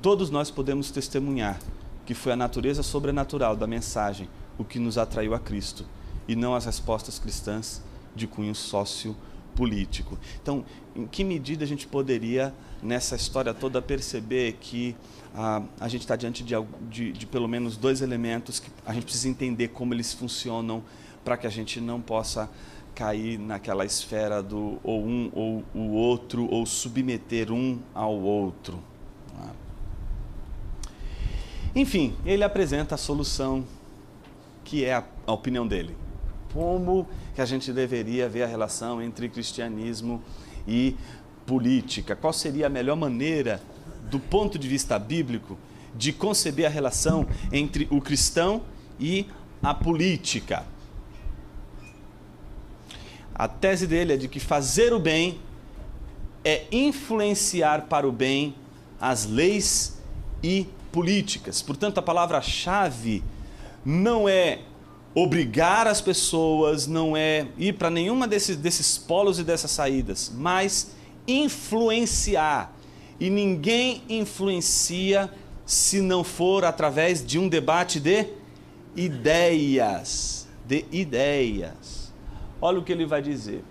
Todos nós podemos testemunhar que foi a natureza sobrenatural da mensagem o que nos atraiu a Cristo, e não as respostas cristãs de cunho sociopolítico. Então, em que medida a gente poderia, nessa história toda, perceber que a gente está diante de pelo menos dois elementos que a gente precisa entender como eles funcionam para que a gente não possa cair naquela esfera do ou um ou o outro, ou submeter um ao outro. Enfim, ele apresenta a solução, que é a opinião dele. Como que a gente deveria ver a relação entre cristianismo e política? Qual seria a melhor maneira, do ponto de vista bíblico, de conceber a relação entre o cristão e a política? A tese dele é de que fazer o bem é influenciar para o bem as leis e políticas. Portanto, a palavra-chave não é obrigar as pessoas, não é ir para nenhuma desses polos e dessas saídas, mas influenciar. E ninguém influencia se não for através de um debate de ideias. Olha o que ele vai dizer.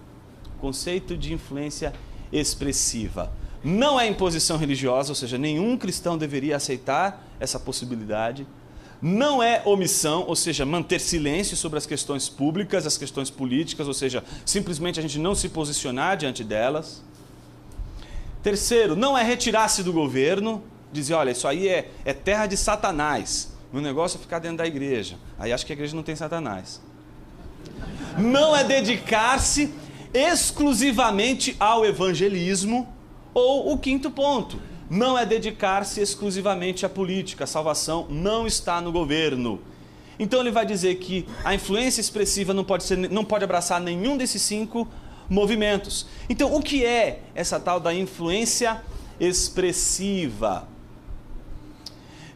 Conceito de influência expressiva. Não é imposição religiosa, ou seja, nenhum cristão deveria aceitar essa possibilidade. Não é omissão, ou seja, manter silêncio sobre as questões públicas, as questões políticas, ou seja, simplesmente a gente não se posicionar diante delas. Terceiro, não é retirar-se do governo, dizer, olha, isso aí é terra de Satanás, meu negócio é ficar dentro da igreja. Aí acho que a igreja não tem Satanás. Não é dedicar-se exclusivamente ao evangelismo. Ou o quinto ponto, não é dedicar-se exclusivamente à política. A salvação não está no governo. Então ele vai dizer que a influência expressiva não pode abraçar nenhum desses 5 movimentos. Então o que é essa tal da influência expressiva?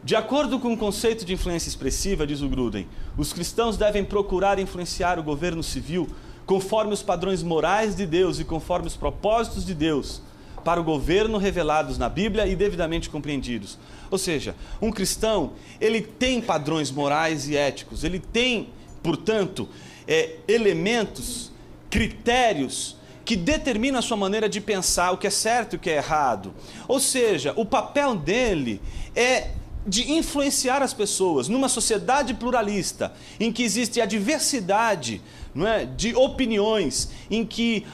De acordo com o conceito de influência expressiva, diz o Gruden, os cristãos devem procurar influenciar o governo civil conforme os padrões morais de Deus e conforme os propósitos de Deus para o governo revelados na Bíblia e devidamente compreendidos. Ou seja, um cristão, ele tem padrões morais e éticos, ele tem, portanto, elementos, critérios que determinam a sua maneira de pensar o que é certo e o que é errado. Ou seja, o papel dele é de influenciar as pessoas numa sociedade pluralista, em que existe a diversidade, não é, de opiniões, em que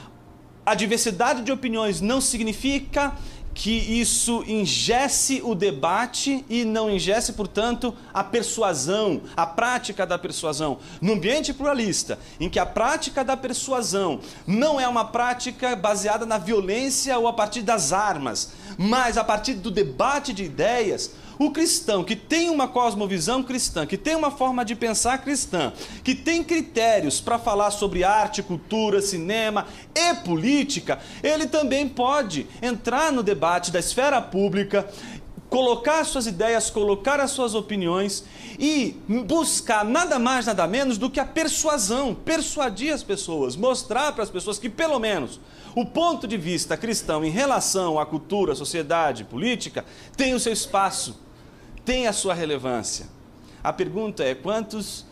a diversidade de opiniões não significa que isso engesse o debate e não engesse, portanto, a persuasão, a prática da persuasão. No ambiente pluralista, em que a prática da persuasão não é uma prática baseada na violência ou a partir das armas, mas a partir do debate de ideias, o cristão que tem uma cosmovisão cristã, que tem uma forma de pensar cristã, que tem critérios para falar sobre arte, cultura, cinema e política, ele também pode entrar no debate da esfera pública, colocar as suas ideias, colocar as suas opiniões e buscar nada mais, nada menos do que a persuasão, persuadir as pessoas, mostrar para as pessoas que pelo menos o ponto de vista cristão em relação à cultura, à sociedade, política, tem o seu espaço, tem a sua relevância. A pergunta é, quantos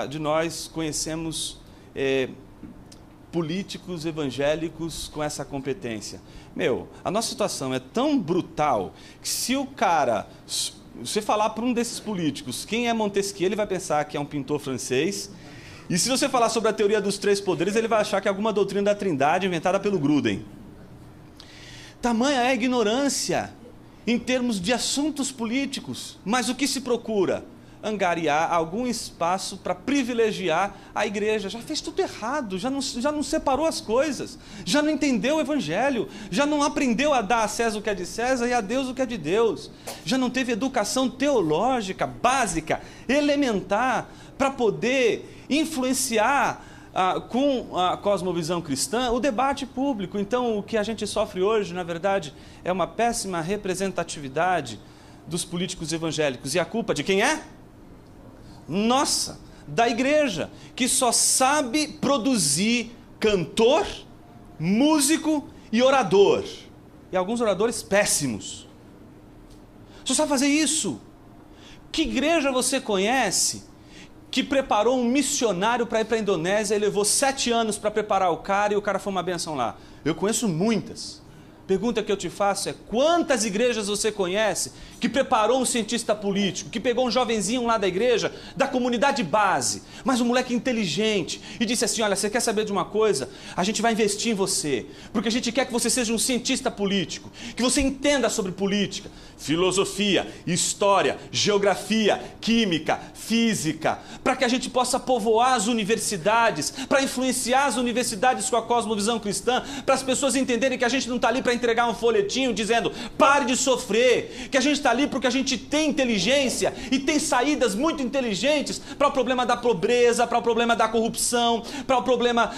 de nós conhecemos políticos evangélicos com essa competência? A nossa situação é tão brutal que se o cara, você falar para um desses políticos quem é Montesquieu, ele vai pensar que é um pintor francês, e se você falar sobre a teoria dos 3 poderes, ele vai achar que é alguma doutrina da Trindade inventada pelo Gruden. Tamanha é a ignorância em termos de assuntos políticos, mas o que se procura? Angariar algum espaço para privilegiar a igreja. Já fez tudo errado, já não separou as coisas, já não entendeu o evangelho, já não aprendeu a dar a César o que é de César e a Deus o que é de Deus, já não teve educação teológica básica, elementar, para poder influenciar com a cosmovisão cristã o debate público. Então o que a gente sofre hoje, na verdade, é uma péssima representatividade dos políticos evangélicos. E a culpa de quem é? Nossa, da igreja, que só sabe produzir cantor, músico e orador. E alguns oradores péssimos. Só sabe fazer isso. Que igreja você conhece que preparou um missionário para ir para a Indonésia e levou 7 anos para preparar o cara e o cara foi uma benção lá? Eu conheço muitas. Pergunta que eu te faço é: quantas igrejas você conhece que preparou um cientista político, que pegou um jovenzinho lá da igreja, da comunidade base, mas um moleque inteligente, e disse assim: olha, você quer saber de uma coisa? A gente vai investir em você, porque a gente quer que você seja um cientista político, que você entenda sobre política, filosofia, história, geografia, química, física, para que a gente possa povoar as universidades, para influenciar as universidades com a cosmovisão cristã, para as pessoas entenderem que a gente não está ali para entregar um folhetinho dizendo pare de sofrer, que a gente está ali porque a gente tem inteligência e tem saídas muito inteligentes para o problema da pobreza, para o problema da corrupção, para o problema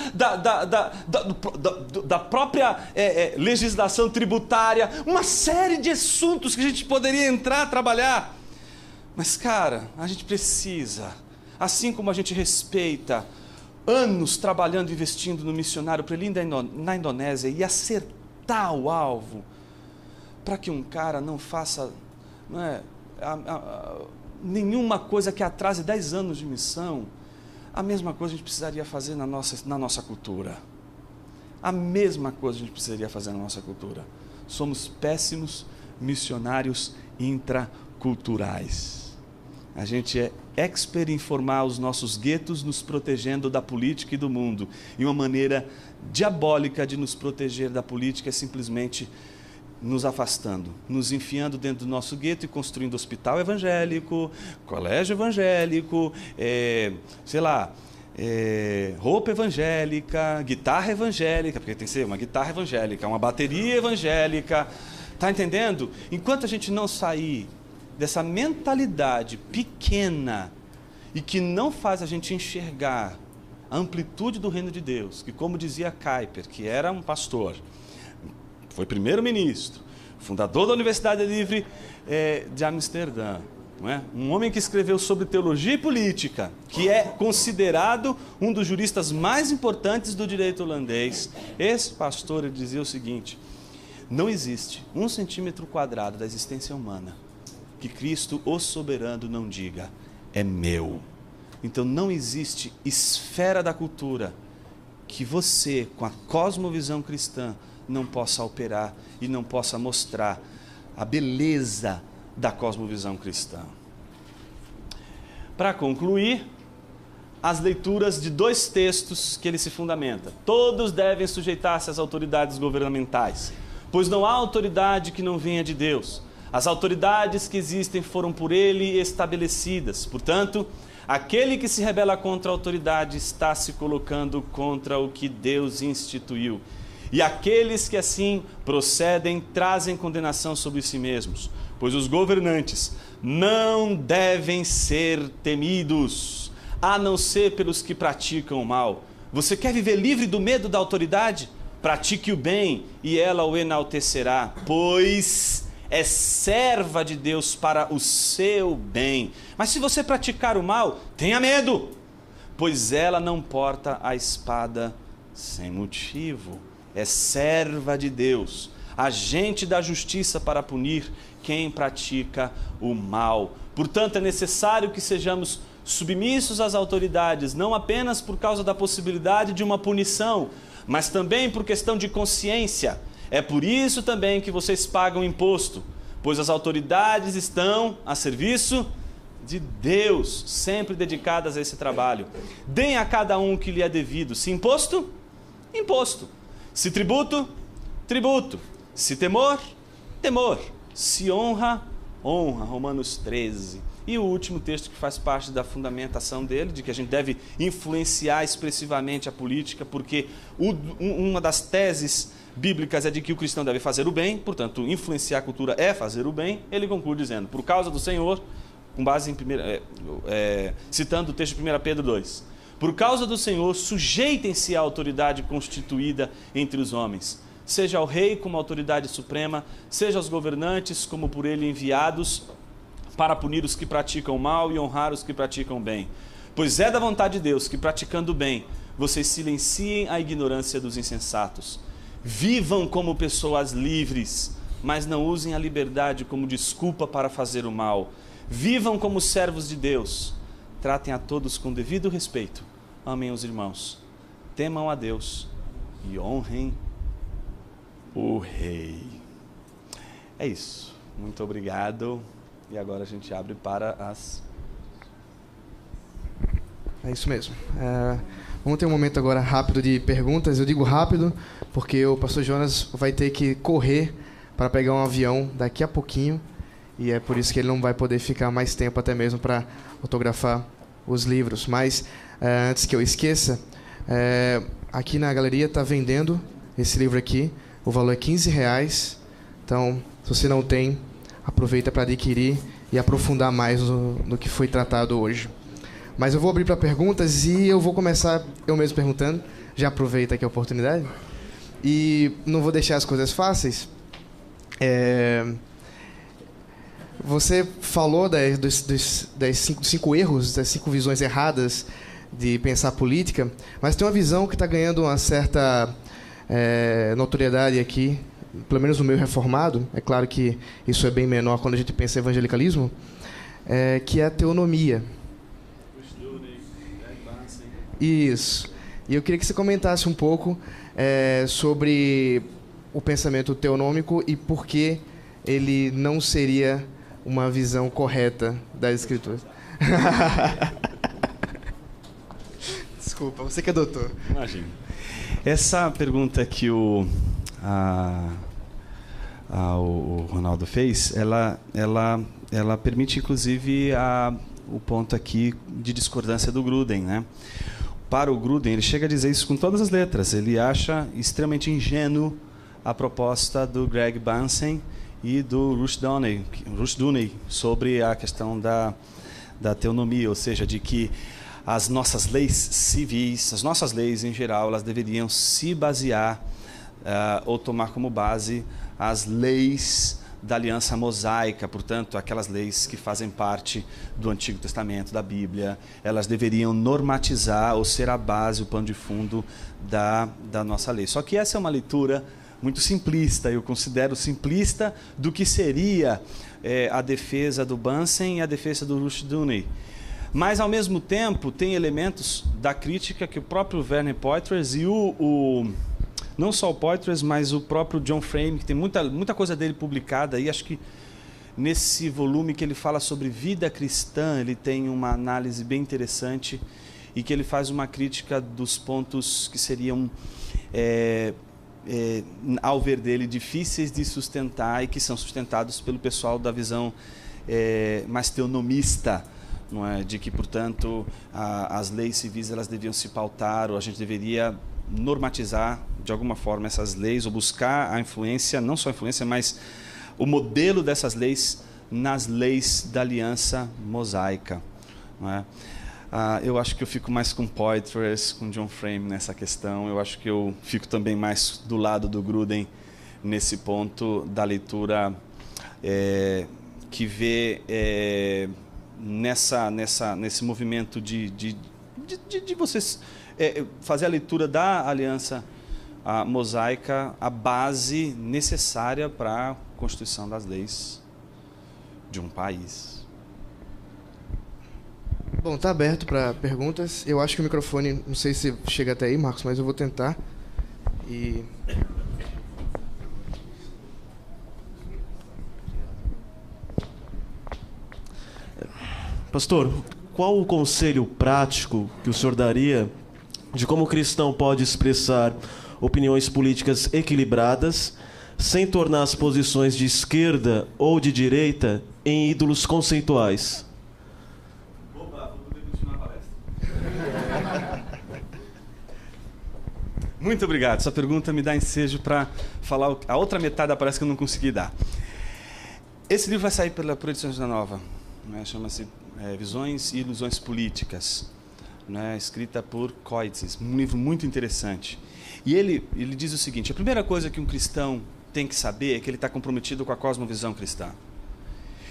da própria legislação tributária, uma série de assuntos que a gente poderia entrar a trabalhar. Mas, cara, a gente precisa, assim como a gente respeita anos trabalhando e investindo no missionário para ele ir na Indonésia e acertar o alvo, para que um cara não faça nenhuma coisa que atrase 10 anos de missão, a mesma coisa a gente precisaria fazer na nossa cultura. A mesma coisa a gente precisaria fazer na nossa cultura. Somos péssimos missionários intraculturais. A gente é expert em formar os nossos guetos, nos protegendo da política e do mundo. E uma maneira diabólica de nos proteger da política é simplesmente nos afastando, nos enfiando dentro do nosso gueto e construindo hospital evangélico, colégio evangélico, roupa evangélica, guitarra evangélica, porque tem que ser uma guitarra evangélica, uma bateria evangélica. Está entendendo? Enquanto a gente não sair dessa mentalidade pequena e que não faz a gente enxergar a amplitude do reino de Deus, que, como dizia Kuyper, que era um pastor, foi primeiro-ministro, fundador da Universidade Livre de Amsterdã, não é? Um homem que escreveu sobre teologia e política, que é considerado um dos juristas mais importantes do direito holandês. Esse pastor ele dizia o seguinte: não existe 1 centímetro quadrado da existência humana que Cristo, o soberano, não diga, é meu. Então não existe esfera da cultura que você, com a cosmovisão cristã, não possa operar e não possa mostrar a beleza da cosmovisão cristã. Para concluir, as leituras de 2 textos que ele se fundamenta. Todos devem sujeitar-se às autoridades governamentais, pois não há autoridade que não venha de Deus. As autoridades que existem foram por ele estabelecidas. Portanto, aquele que se rebela contra a autoridade está se colocando contra o que Deus instituiu. E aqueles que assim procedem trazem condenação sobre si mesmos, pois os governantes não devem ser temidos, a não ser pelos que praticam o mal. Você quer viver livre do medo da autoridade? Pratique o bem e ela o enaltecerá, pois é serva de Deus para o seu bem. Mas se você praticar o mal, tenha medo, pois ela não porta a espada sem motivo. É serva de Deus, agente da justiça para punir quem pratica o mal. Portanto, é necessário que sejamos submissos às autoridades, não apenas por causa da possibilidade de uma punição, mas também por questão de consciência. É por isso também que vocês pagam imposto, pois as autoridades estão a serviço de Deus, sempre dedicadas a esse trabalho. Deem a cada um o que lhe é devido. Se imposto, imposto. Se tributo, tributo. Se temor, temor. Se honra, honra. Romanos 13. E o último texto que faz parte da fundamentação dele, de que a gente deve influenciar expressivamente a política, porque uma das teses bíblicas é de que o cristão deve fazer o bem, portanto, influenciar a cultura é fazer o bem. Ele conclui dizendo, por causa do Senhor, com base em citando o texto de 1 Pedro 2, por causa do Senhor, sujeitem-se à autoridade constituída entre os homens, seja ao rei como autoridade suprema, seja aos governantes como por ele enviados, para punir os que praticam mal e honrar os que praticam bem. Pois é da vontade de Deus que, praticando o bem, vocês silenciem a ignorância dos insensatos. Vivam como pessoas livres, mas não usem a liberdade como desculpa para fazer o mal. Vivam como servos de Deus, tratem a todos com devido respeito, amem os irmãos, temam a Deus e honrem o Rei. É isso. Muito obrigado. E agora a gente abre para as... É isso mesmo. Vamos ter um momento agora rápido de perguntas. Eu digo rápido porque o pastor Jonas vai ter que correr para pegar um avião daqui a pouquinho. E é por isso que ele não vai poder ficar mais tempo até mesmo para autografar os livros. Mas, antes que eu esqueça, aqui na galeria está vendendo esse livro aqui. O valor é R$15. Então, se você não tem, aproveita para adquirir e aprofundar mais no que foi tratado hoje. Mas eu vou abrir para perguntas e eu vou começar eu mesmo perguntando. Já aproveita aqui a oportunidade. E não vou deixar as coisas fáceis. Você falou dos cinco erros, das 5 visões erradas de pensar política, mas tem uma visão que está ganhando uma certa notoriedade aqui, pelo menos no meio reformado. É claro que isso é bem menor quando a gente pensa em evangelicalismo, que é a teonomia. Isso. E eu queria que você comentasse um pouco sobre o pensamento teonômico e por que ele não seria uma visão correta das Escrituras. Desculpa, você que é doutor. Imagina. Essa pergunta que o Ronaldo fez, ela permite, inclusive, o ponto aqui de discordância do Gruden, né? Para o Gruden, ele chega a dizer isso com todas as letras. Ele acha extremamente ingênuo a proposta do Greg Bunsen e do Rushdoony sobre a questão da teonomia, ou seja, de que as nossas leis civis, as nossas leis em geral, elas deveriam se basear ou tomar como base as leis da aliança mosaica, portanto, aquelas leis que fazem parte do Antigo Testamento, da Bíblia, elas deveriam normatizar ou ser a base, o pano de fundo da nossa lei. Só que essa é uma leitura muito simplista, eu considero simplista do que seria a defesa do Bunsen e a defesa do Rushdoony. Mas, ao mesmo tempo, tem elementos da crítica que o próprio Werner Poitras e não só o Poitras, mas o próprio John Frame, que tem muita coisa dele publicada, e acho que nesse volume que ele fala sobre vida cristã, ele tem uma análise bem interessante e que ele faz uma crítica dos pontos que seriam, ao ver dele, difíceis de sustentar e que são sustentados pelo pessoal da visão mais teonomista, não é? De que, portanto, as leis civis elas deviam se pautar, ou a gente deveria normatizar de alguma forma essas leis, ou buscar a influência, não só a influência, mas o modelo dessas leis nas leis da aliança mosaica, não é? Eu acho que eu fico mais com Poitras, com John Frame nessa questão. Eu acho que eu fico também mais do lado do Gruden nesse ponto da leitura que vê nesse movimento de vocês fazer a leitura da aliança mosaica a base necessária para a constituição das leis de um país. Bom, está aberto para perguntas. Eu acho que o microfone, não sei se chega até aí, Marcos, mas eu vou tentar. Pastor, qual o conselho prático que o senhor daria de como o cristão pode expressar opiniões políticas equilibradas sem tornar as posições de esquerda ou de direita em ídolos conceituais? Opa, vou poder continuar a palestra. Muito obrigado. Essa pergunta me dá ensejo para falar a outra metade da palestra que eu não consegui dar. Esse livro vai sair por Edições da Nova, né? Chama-se Visões e Ilusões Políticas, né? Escrita por Coitzes, um livro muito interessante. E ele diz o seguinte: a primeira coisa que um cristão tem que saber é que ele está comprometido com a cosmovisão cristã,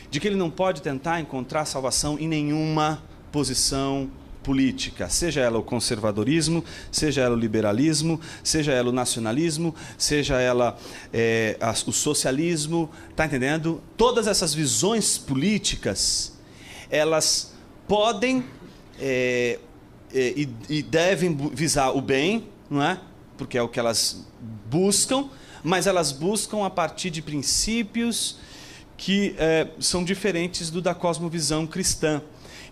de que ele não pode tentar encontrar salvação em nenhuma posição política, seja ela o conservadorismo, seja ela o liberalismo, seja ela o nacionalismo, seja ela o socialismo, tá entendendo? Todas essas visões políticas, elas podem e devem visar o bem, não é? Porque é o que elas buscam, mas elas buscam a partir de princípios que são diferentes do da cosmovisão cristã.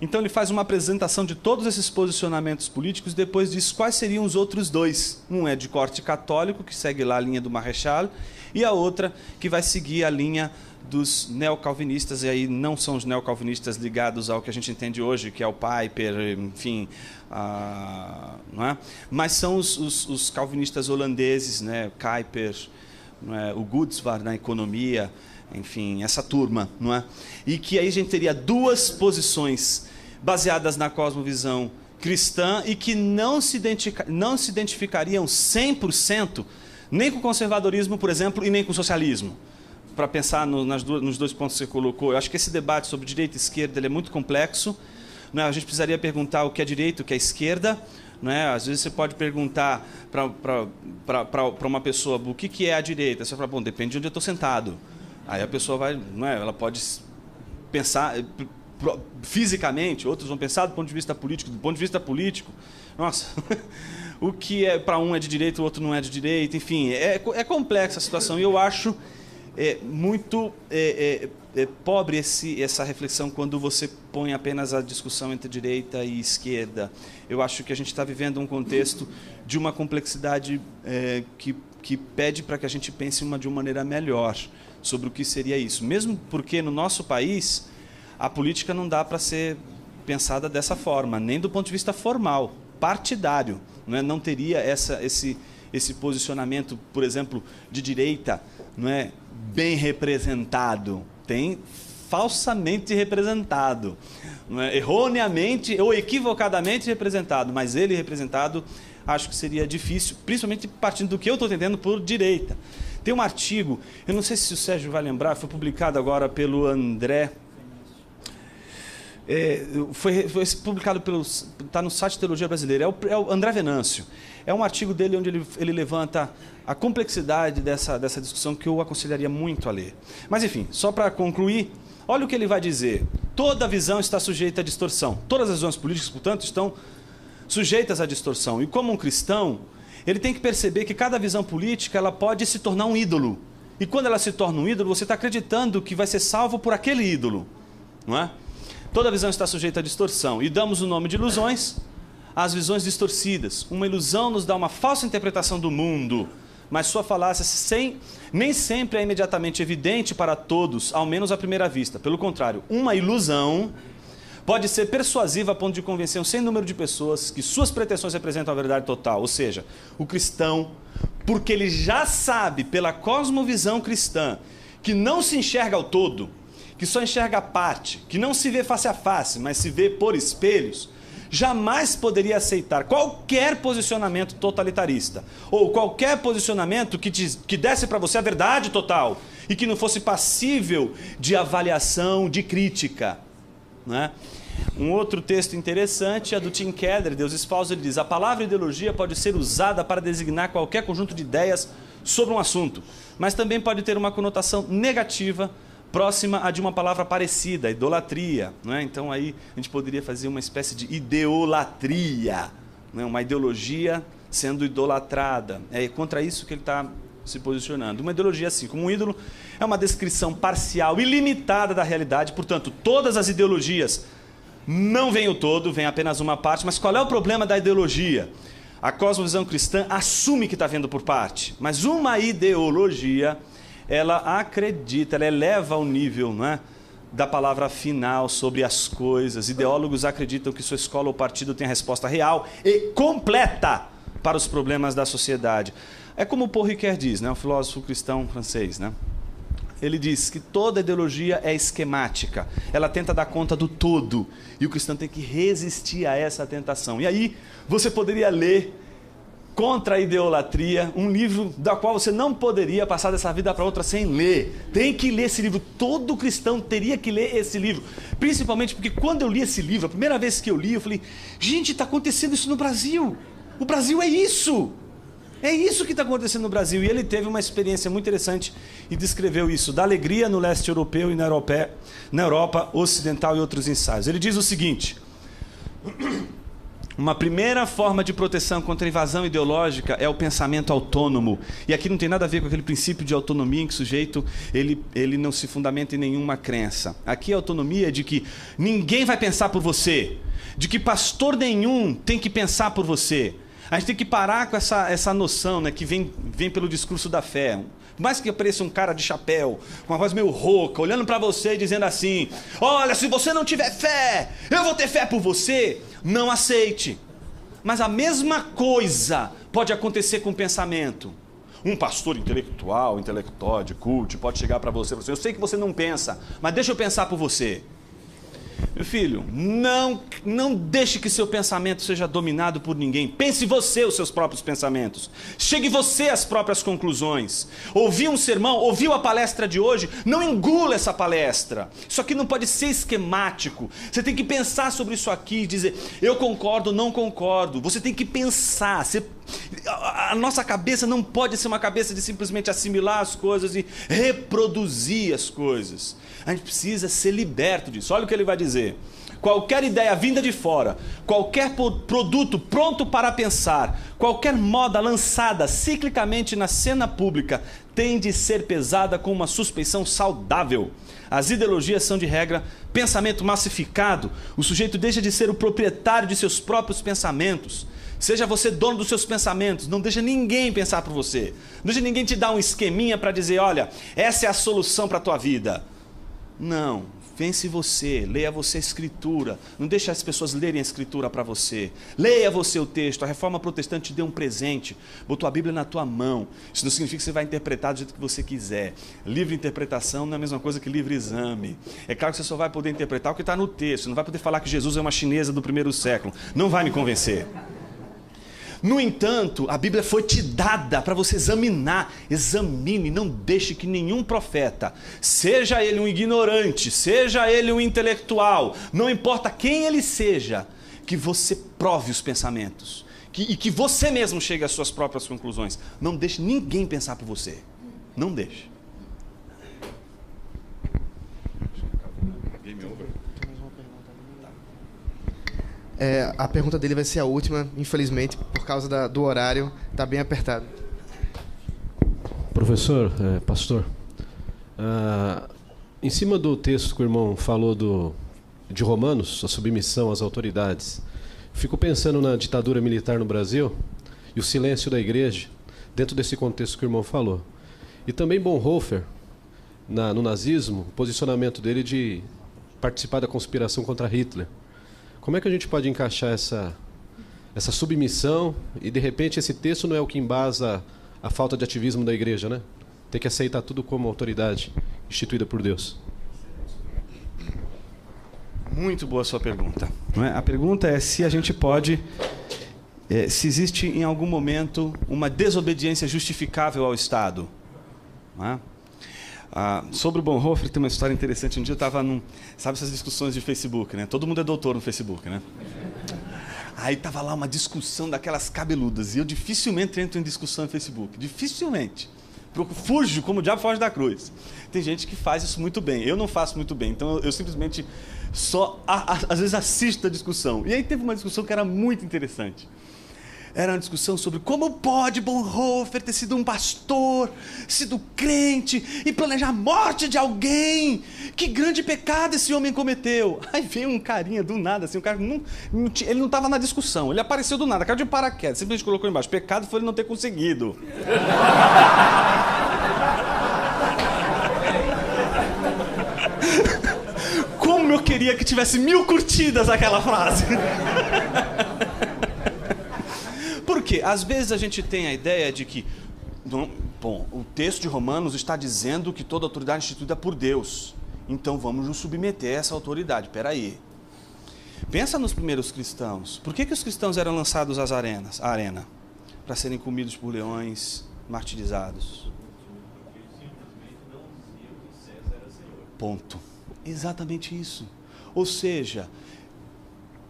Então ele faz uma apresentação de todos esses posicionamentos políticos, depois diz quais seriam os outros dois. Um é de corte católico, que segue lá a linha do Marechal, e a outra que vai seguir a linha dos neocalvinistas, e aí não são os neocalvinistas ligados ao que a gente entende hoje, que é o Piper, enfim, não é? Mas são os calvinistas holandeses, né? Kuyper, não é? O Goodsvar na economia, enfim, essa turma, não é? E que aí a gente teria duas posições baseadas na cosmovisão cristã e que não se identificariam 100% nem com o conservadorismo, por exemplo, e nem com o socialismo. Para pensar nos dois pontos que você colocou, eu acho que esse debate sobre direita e esquerda ele é muito complexo, não é? A gente precisaria perguntar o que é direita e o que é esquerda. Não é? Às vezes você pode perguntar para uma pessoa o que é a direita. Você fala, bom, depende de onde eu estou sentado. Aí a pessoa vai, não é? Ela pode pensar fisicamente, outros vão pensar do ponto de vista político. Do ponto de vista político, nossa, o que é para um é de direita, o outro não é de direita. Enfim, é complexa a situação e eu acho muito pobre essa reflexão quando você põe apenas a discussão entre direita e esquerda. Eu acho que a gente está vivendo um contexto de uma complexidade que pede para que a gente pense de uma maneira melhor sobre o que seria isso. Mesmo porque no nosso país a política não dá para ser pensada dessa forma, nem do ponto de vista formal, partidário. Não é? Não teria esse posicionamento, por exemplo, de direita, não é, bem representado. Tem falsamente representado, não é? Erroneamente ou equivocadamente representado, mas ele representado acho que seria difícil, principalmente partindo do que eu estou entendendo por direita. Tem um artigo, eu não sei se o Sérgio vai lembrar, foi publicado agora pelo André, foi publicado está no site Teologia Brasileira, é o André Venâncio. É um artigo dele onde ele levanta a complexidade dessa discussão que eu aconselharia muito a ler. Mas, enfim, só para concluir, olha o que ele vai dizer. Toda visão está sujeita à distorção. Todas as visões políticas, portanto, estão sujeitas à distorção. E como um cristão, ele tem que perceber que cada visão política ela pode se tornar um ídolo. E quando ela se torna um ídolo, você está acreditando que vai ser salvo por aquele ídolo. Não é? Toda visão está sujeita à distorção. E damos o nome de ilusões às visões distorcidas. Uma ilusão nos dá uma falsa interpretação do mundo, mas sua falácia nem sempre é imediatamente evidente para todos, ao menos à primeira vista. Pelo contrário, uma ilusão pode ser persuasiva a ponto de convencer um sem número de pessoas que suas pretensões representam a verdade total. Ou seja, o cristão, porque ele já sabe pela cosmovisão cristã que não se enxerga ao todo, que só enxerga a parte, que não se vê face a face, mas se vê por espelhos, jamais poderia aceitar qualquer posicionamento totalitarista ou qualquer posicionamento que desse para você a verdade total e que não fosse passível de avaliação, de crítica. Né? Um outro texto interessante é do Tim Keller, Deuses Falsos. Ele diz: a palavra ideologia pode ser usada para designar qualquer conjunto de ideias sobre um assunto, mas também pode ter uma conotação negativa próxima a de uma palavra parecida, idolatria. Não é? Então aí a gente poderia fazer uma espécie de ideolatria, não é? Uma ideologia sendo idolatrada. É contra isso que ele está se posicionando. Uma ideologia, assim como um ídolo, é uma descrição parcial e limitada da realidade. Portanto, todas as ideologias não vêm o todo, vem apenas uma parte. Mas qual é o problema da ideologia? A cosmovisão cristã assume que está vendo por parte, mas uma ideologia ela acredita, ela eleva o nível, não é, da palavra final sobre as coisas. Ideólogos acreditam que sua escola ou partido tem a resposta real e completa para os problemas da sociedade. É como Paul Ricoeur diz, né, um filósofo cristão francês, né? Ele diz que toda ideologia é esquemática, ela tenta dar conta do todo, e o cristão tem que resistir a essa tentação. E aí você poderia ler Contra a Idolatria, um livro da qual você não poderia passar dessa vida para outra sem ler. Tem que ler esse livro, todo cristão teria que ler esse livro. Principalmente porque quando eu li esse livro, a primeira vez que eu li, eu falei, gente, está acontecendo isso no Brasil. O Brasil é isso. É isso que está acontecendo no Brasil. E ele teve uma experiência muito interessante e descreveu isso, da alegria no leste europeu e na Europa Ocidental e outros ensaios. Ele diz o seguinte: Uma primeira forma de proteção contra a invasão ideológica é o pensamento autônomo. E aqui não tem nada a ver com aquele princípio de autonomia em que o sujeito ele não se fundamenta em nenhuma crença. Aqui a autonomia é de que ninguém vai pensar por você, de que pastor nenhum tem que pensar por você. A gente tem que parar com essa noção, né, que vem pelo discurso da fé. Por mais que apareça um cara de chapéu, com uma voz meio rouca, olhando para você e dizendo assim: olha, se você não tiver fé, eu vou ter fé por você. Não aceite. Mas a mesma coisa pode acontecer com o pensamento. Um pastor intelectóide, cult, pode chegar para você e falar assim: eu sei que você não pensa, mas deixa eu pensar por você. Meu filho, não deixe que seu pensamento seja dominado por ninguém. Pense você os seus próprios pensamentos. Chegue você às próprias conclusões. Ouviu um sermão, ouviu a palestra de hoje, não engula essa palestra. Isso aqui não pode ser esquemático. Você tem que pensar sobre isso aqui e dizer: eu concordo, não concordo. Você tem que pensar. A nossa cabeça não pode ser uma cabeça de simplesmente assimilar as coisas e reproduzir as coisas. A gente precisa ser liberto disso. Olha o que ele vai dizer: qualquer ideia vinda de fora, qualquer produto pronto para pensar, qualquer moda lançada ciclicamente na cena pública tem de ser pesada com uma suspeição saudável. As ideologias são, de regra, pensamento massificado. O sujeito deixa de ser o proprietário de seus próprios pensamentos. Seja você dono dos seus pensamentos. Não deixa ninguém pensar por você. Não deixa ninguém te dar um esqueminha para dizer: olha, essa é a solução para a tua vida. Não, pense você, leia você a Escritura. Não deixe as pessoas lerem a Escritura para você. Leia você o texto. A Reforma Protestante te deu um presente, botou a Bíblia na tua mão. Isso não significa que você vai interpretar do jeito que você quiser. Livre interpretação não é a mesma coisa que livre exame. É claro que você só vai poder interpretar o que está no texto. Não vai poder falar que Jesus é uma chinesa do 1º século. Não vai me convencer. No entanto, a Bíblia foi te dada para você examinar. Examine, não deixe que nenhum profeta, seja ele um ignorante, seja ele um intelectual, não importa quem ele seja, que você prove os pensamentos e que você mesmo chegue às suas próprias conclusões. Não deixe ninguém pensar por você. Não deixe. A pergunta dele vai ser a última, infelizmente, por causa do horário, está bem apertado. Professor, pastor, em cima do texto que o irmão falou de Romanos, a submissão às autoridades, fico pensando na ditadura militar no Brasil e o silêncio da igreja, dentro desse contexto que o irmão falou. E também Bonhoeffer, no nazismo, o posicionamento dele de participar da conspiração contra Hitler. Como é que a gente pode encaixar essa submissão e, de repente, esse texto não é o que embasa a falta de ativismo da igreja, né? Tem que aceitar tudo como autoridade instituída por Deus. Muito boa a sua pergunta. Não é? A pergunta é se a gente pode, se existe em algum momento uma desobediência justificável ao Estado. Não é? Sobre o Bonhoeffer tem uma história interessante. Um dia eu estava sabe essas discussões de Facebook, né? Todo mundo é doutor no Facebook, né? Aí estava lá uma discussão daquelas cabeludas, e eu dificilmente entro em discussão no Facebook, dificilmente. Fujo como o diabo foge da cruz. Tem gente que faz isso muito bem, eu não faço muito bem, então eu simplesmente só às vezes assisto a discussão. E aí teve uma discussão que era muito interessante. Era uma discussão sobre como pode Bonhoeffer ter sido um pastor, sido crente e planejar a morte de alguém. Que grande pecado esse homem cometeu. Aí veio um carinha do nada, assim, um cara ele não estava na discussão, ele apareceu do nada, caiu de paraquedas, simplesmente colocou embaixo: pecado foi ele não ter conseguido. Como eu queria que tivesse 1000 curtidas aquela frase. Porque às vezes a gente tem a ideia de que, o texto de Romanos está dizendo que toda autoridade é instituída por Deus, então vamos nos submeter a essa autoridade. Espera aí. Pensa nos primeiros cristãos. Por que os cristãos eram lançados à arena? Para serem comidos por leões, martirizados. Ponto. Exatamente isso. Ou seja,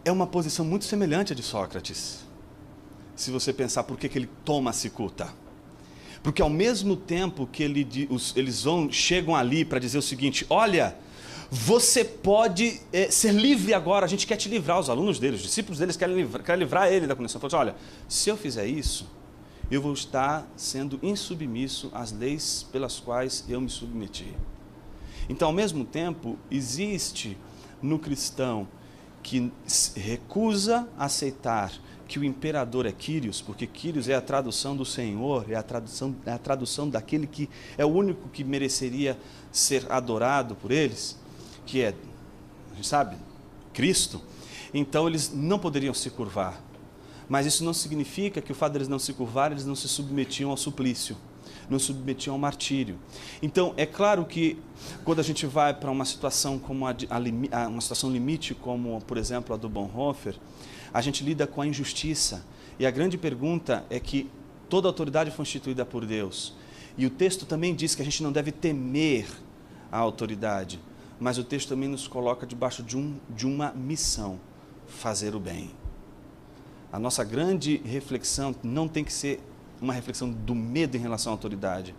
é uma posição muito semelhante à de Sócrates. Se você pensar por que ele toma a cicuta. Porque ao mesmo tempo que eles chegam ali para dizer o seguinte: olha, você pode ser livre agora, a gente quer te livrar, os alunos dele, os discípulos deles querem livrar ele da condenação. Ele falou assim, olha, se eu fizer isso, eu vou estar sendo insubmisso às leis pelas quais eu me submeti. Então, ao mesmo tempo, existe no cristão que recusa aceitar que o imperador é Quírios, porque Quírios é a tradução do Senhor, é a tradução daquele que é o único que mereceria ser adorado por eles, que é, a gente sabe, Cristo. Então eles não poderiam se curvar, mas isso não significa que o fato deles não se curvarem, eles não se submetiam ao suplício, não se submetiam ao martírio. Então é claro que quando a gente vai para uma situação como uma situação limite, como por exemplo a do Bonhoeffer, a gente lida com a injustiça. E a grande pergunta é que toda autoridade foi instituída por Deus. E o texto também diz que a gente não deve temer a autoridade. Mas o texto também nos coloca debaixo de uma missão, fazer o bem. A nossa grande reflexão não tem que ser uma reflexão do medo em relação à autoridade,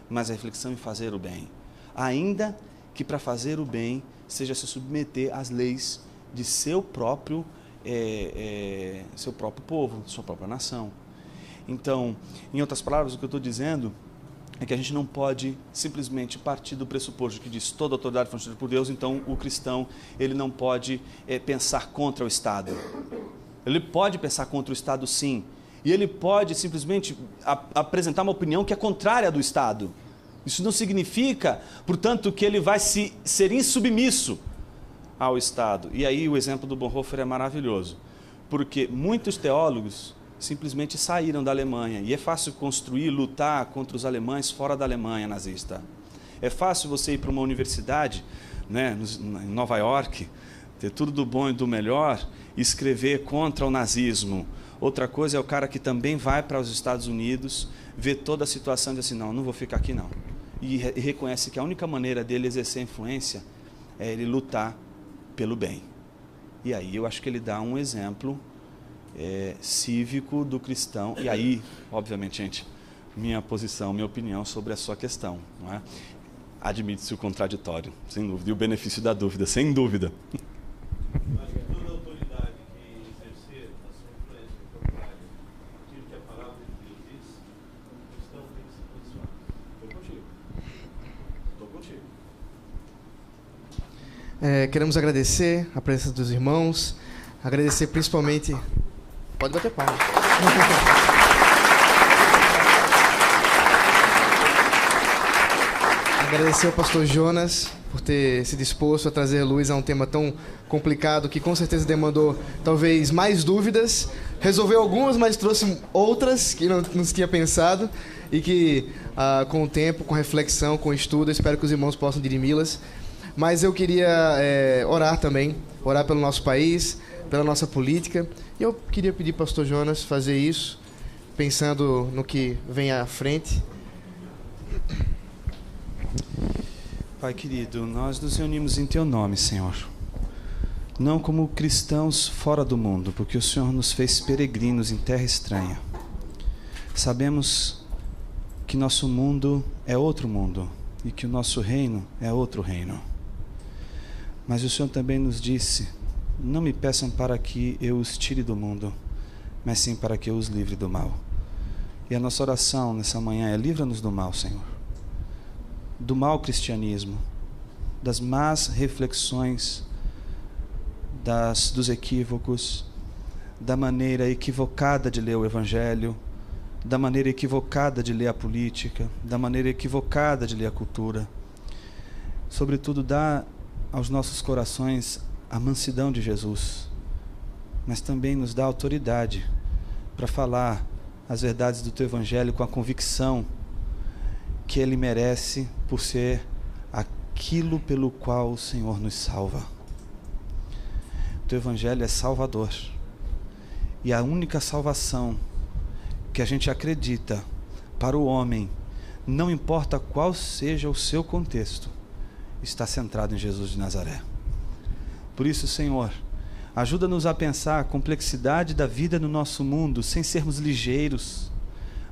mas a reflexão em fazer o bem. Ainda que para fazer o bem seja se submeter às leis de seu próprio povo, sua própria nação. Então, em outras palavras, o que eu estou dizendo é que a gente não pode simplesmente partir do pressuposto que diz toda autoridade foi instituída por Deus, então o cristão ele não pode pensar contra o Estado. Ele pode pensar contra o Estado, sim, e ele pode simplesmente apresentar uma opinião que é contrária do Estado. Isso não significa, portanto, que ele vai ser insubmisso ao Estado. E aí o exemplo do Bonhoeffer é maravilhoso, porque muitos teólogos simplesmente saíram da Alemanha, e é fácil lutar contra os alemães fora da Alemanha nazista. É fácil você ir para uma universidade, né, em Nova York, ter tudo do bom e do melhor, e escrever contra o nazismo. Outra coisa é o cara que também vai para os Estados Unidos, vê toda a situação e diz assim, não vou ficar aqui não. E reconhece que a única maneira dele exercer influência é ele lutar pelo bem. E aí eu acho que ele dá um exemplo cívico do cristão. E aí, obviamente, gente, minha posição, minha opinião sobre a sua questão, não é? Admite-se o contraditório, sem dúvida, e o benefício da dúvida, sem dúvida. Acho que toda autoridade que exercer a sua influência contrária aquilo que a palavra de Deus diz, o cristão tem que se posicionar. Estou contigo. Queremos agradecer a presença dos irmãos, agradecer principalmente... Pode bater palma. Agradecer ao pastor Jonas por ter se disposto a trazer luz a um tema tão complicado, que com certeza demandou talvez mais dúvidas. Resolveu algumas, mas trouxe outras que não se tinha pensado e que com o tempo, com reflexão, com estudo, espero que os irmãos possam dirimi-las. Mas eu queria orar também, orar pelo nosso país, pela nossa política. E eu queria pedir para o pastor Jonas fazer isso, pensando no que vem à frente. Pai querido, nós nos reunimos em Teu nome, Senhor. Não como cristãos fora do mundo, porque o Senhor nos fez peregrinos em terra estranha. Sabemos que nosso mundo é outro mundo e que o nosso reino é outro reino. Mas o Senhor também nos disse, não me peçam para que eu os tire do mundo, mas sim para que eu os livre do mal. E a nossa oração nessa manhã é: livra-nos do mal, Senhor. Do mau cristianismo, das más reflexões, dos equívocos, da maneira equivocada de ler o Evangelho, da maneira equivocada de ler a política, da maneira equivocada de ler a cultura. Sobretudo, dá aos nossos corações a mansidão de Jesus, mas também nos dá autoridade para falar as verdades do Teu Evangelho com a convicção que Ele merece por ser aquilo pelo qual o Senhor nos salva. O Teu Evangelho é salvador, e a única salvação que a gente acredita para o homem, não importa qual seja o seu contexto, está centrado em Jesus de Nazaré. Por isso, Senhor, ajuda-nos a pensar a complexidade da vida no nosso mundo sem sermos ligeiros.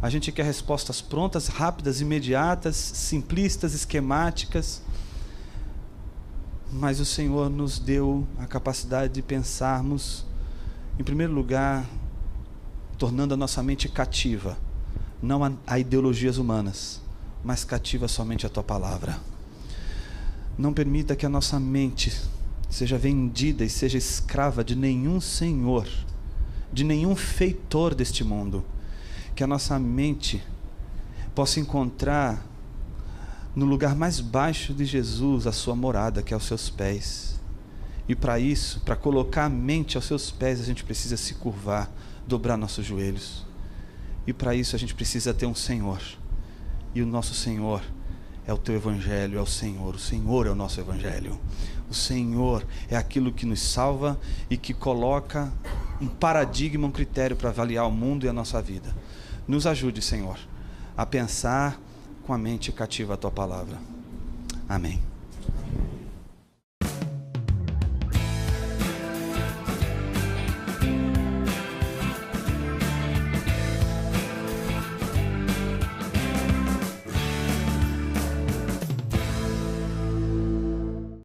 A gente quer respostas prontas, rápidas, imediatas, simplistas, esquemáticas. mas o Senhor nos deu a capacidade de pensarmos, em primeiro lugar, tornando a nossa mente cativa, não a ideologias humanas, mas cativa somente a Tua palavra. Não permita que a nossa mente seja vendida e seja escrava de nenhum senhor, de nenhum feitor deste mundo. Que a nossa mente possa encontrar no lugar mais baixo de Jesus a sua morada, que é aos seus pés. E para isso, para colocar a mente aos seus pés, a gente precisa se curvar, dobrar nossos joelhos. E para isso a gente precisa ter um Senhor. E o nosso Senhor é o Teu Evangelho, é o Senhor é o nosso Evangelho. O Senhor é aquilo que nos salva e que coloca um paradigma, um critério para avaliar o mundo e a nossa vida. Nos ajude, Senhor, a pensar com a mente cativa a Tua palavra. Amém.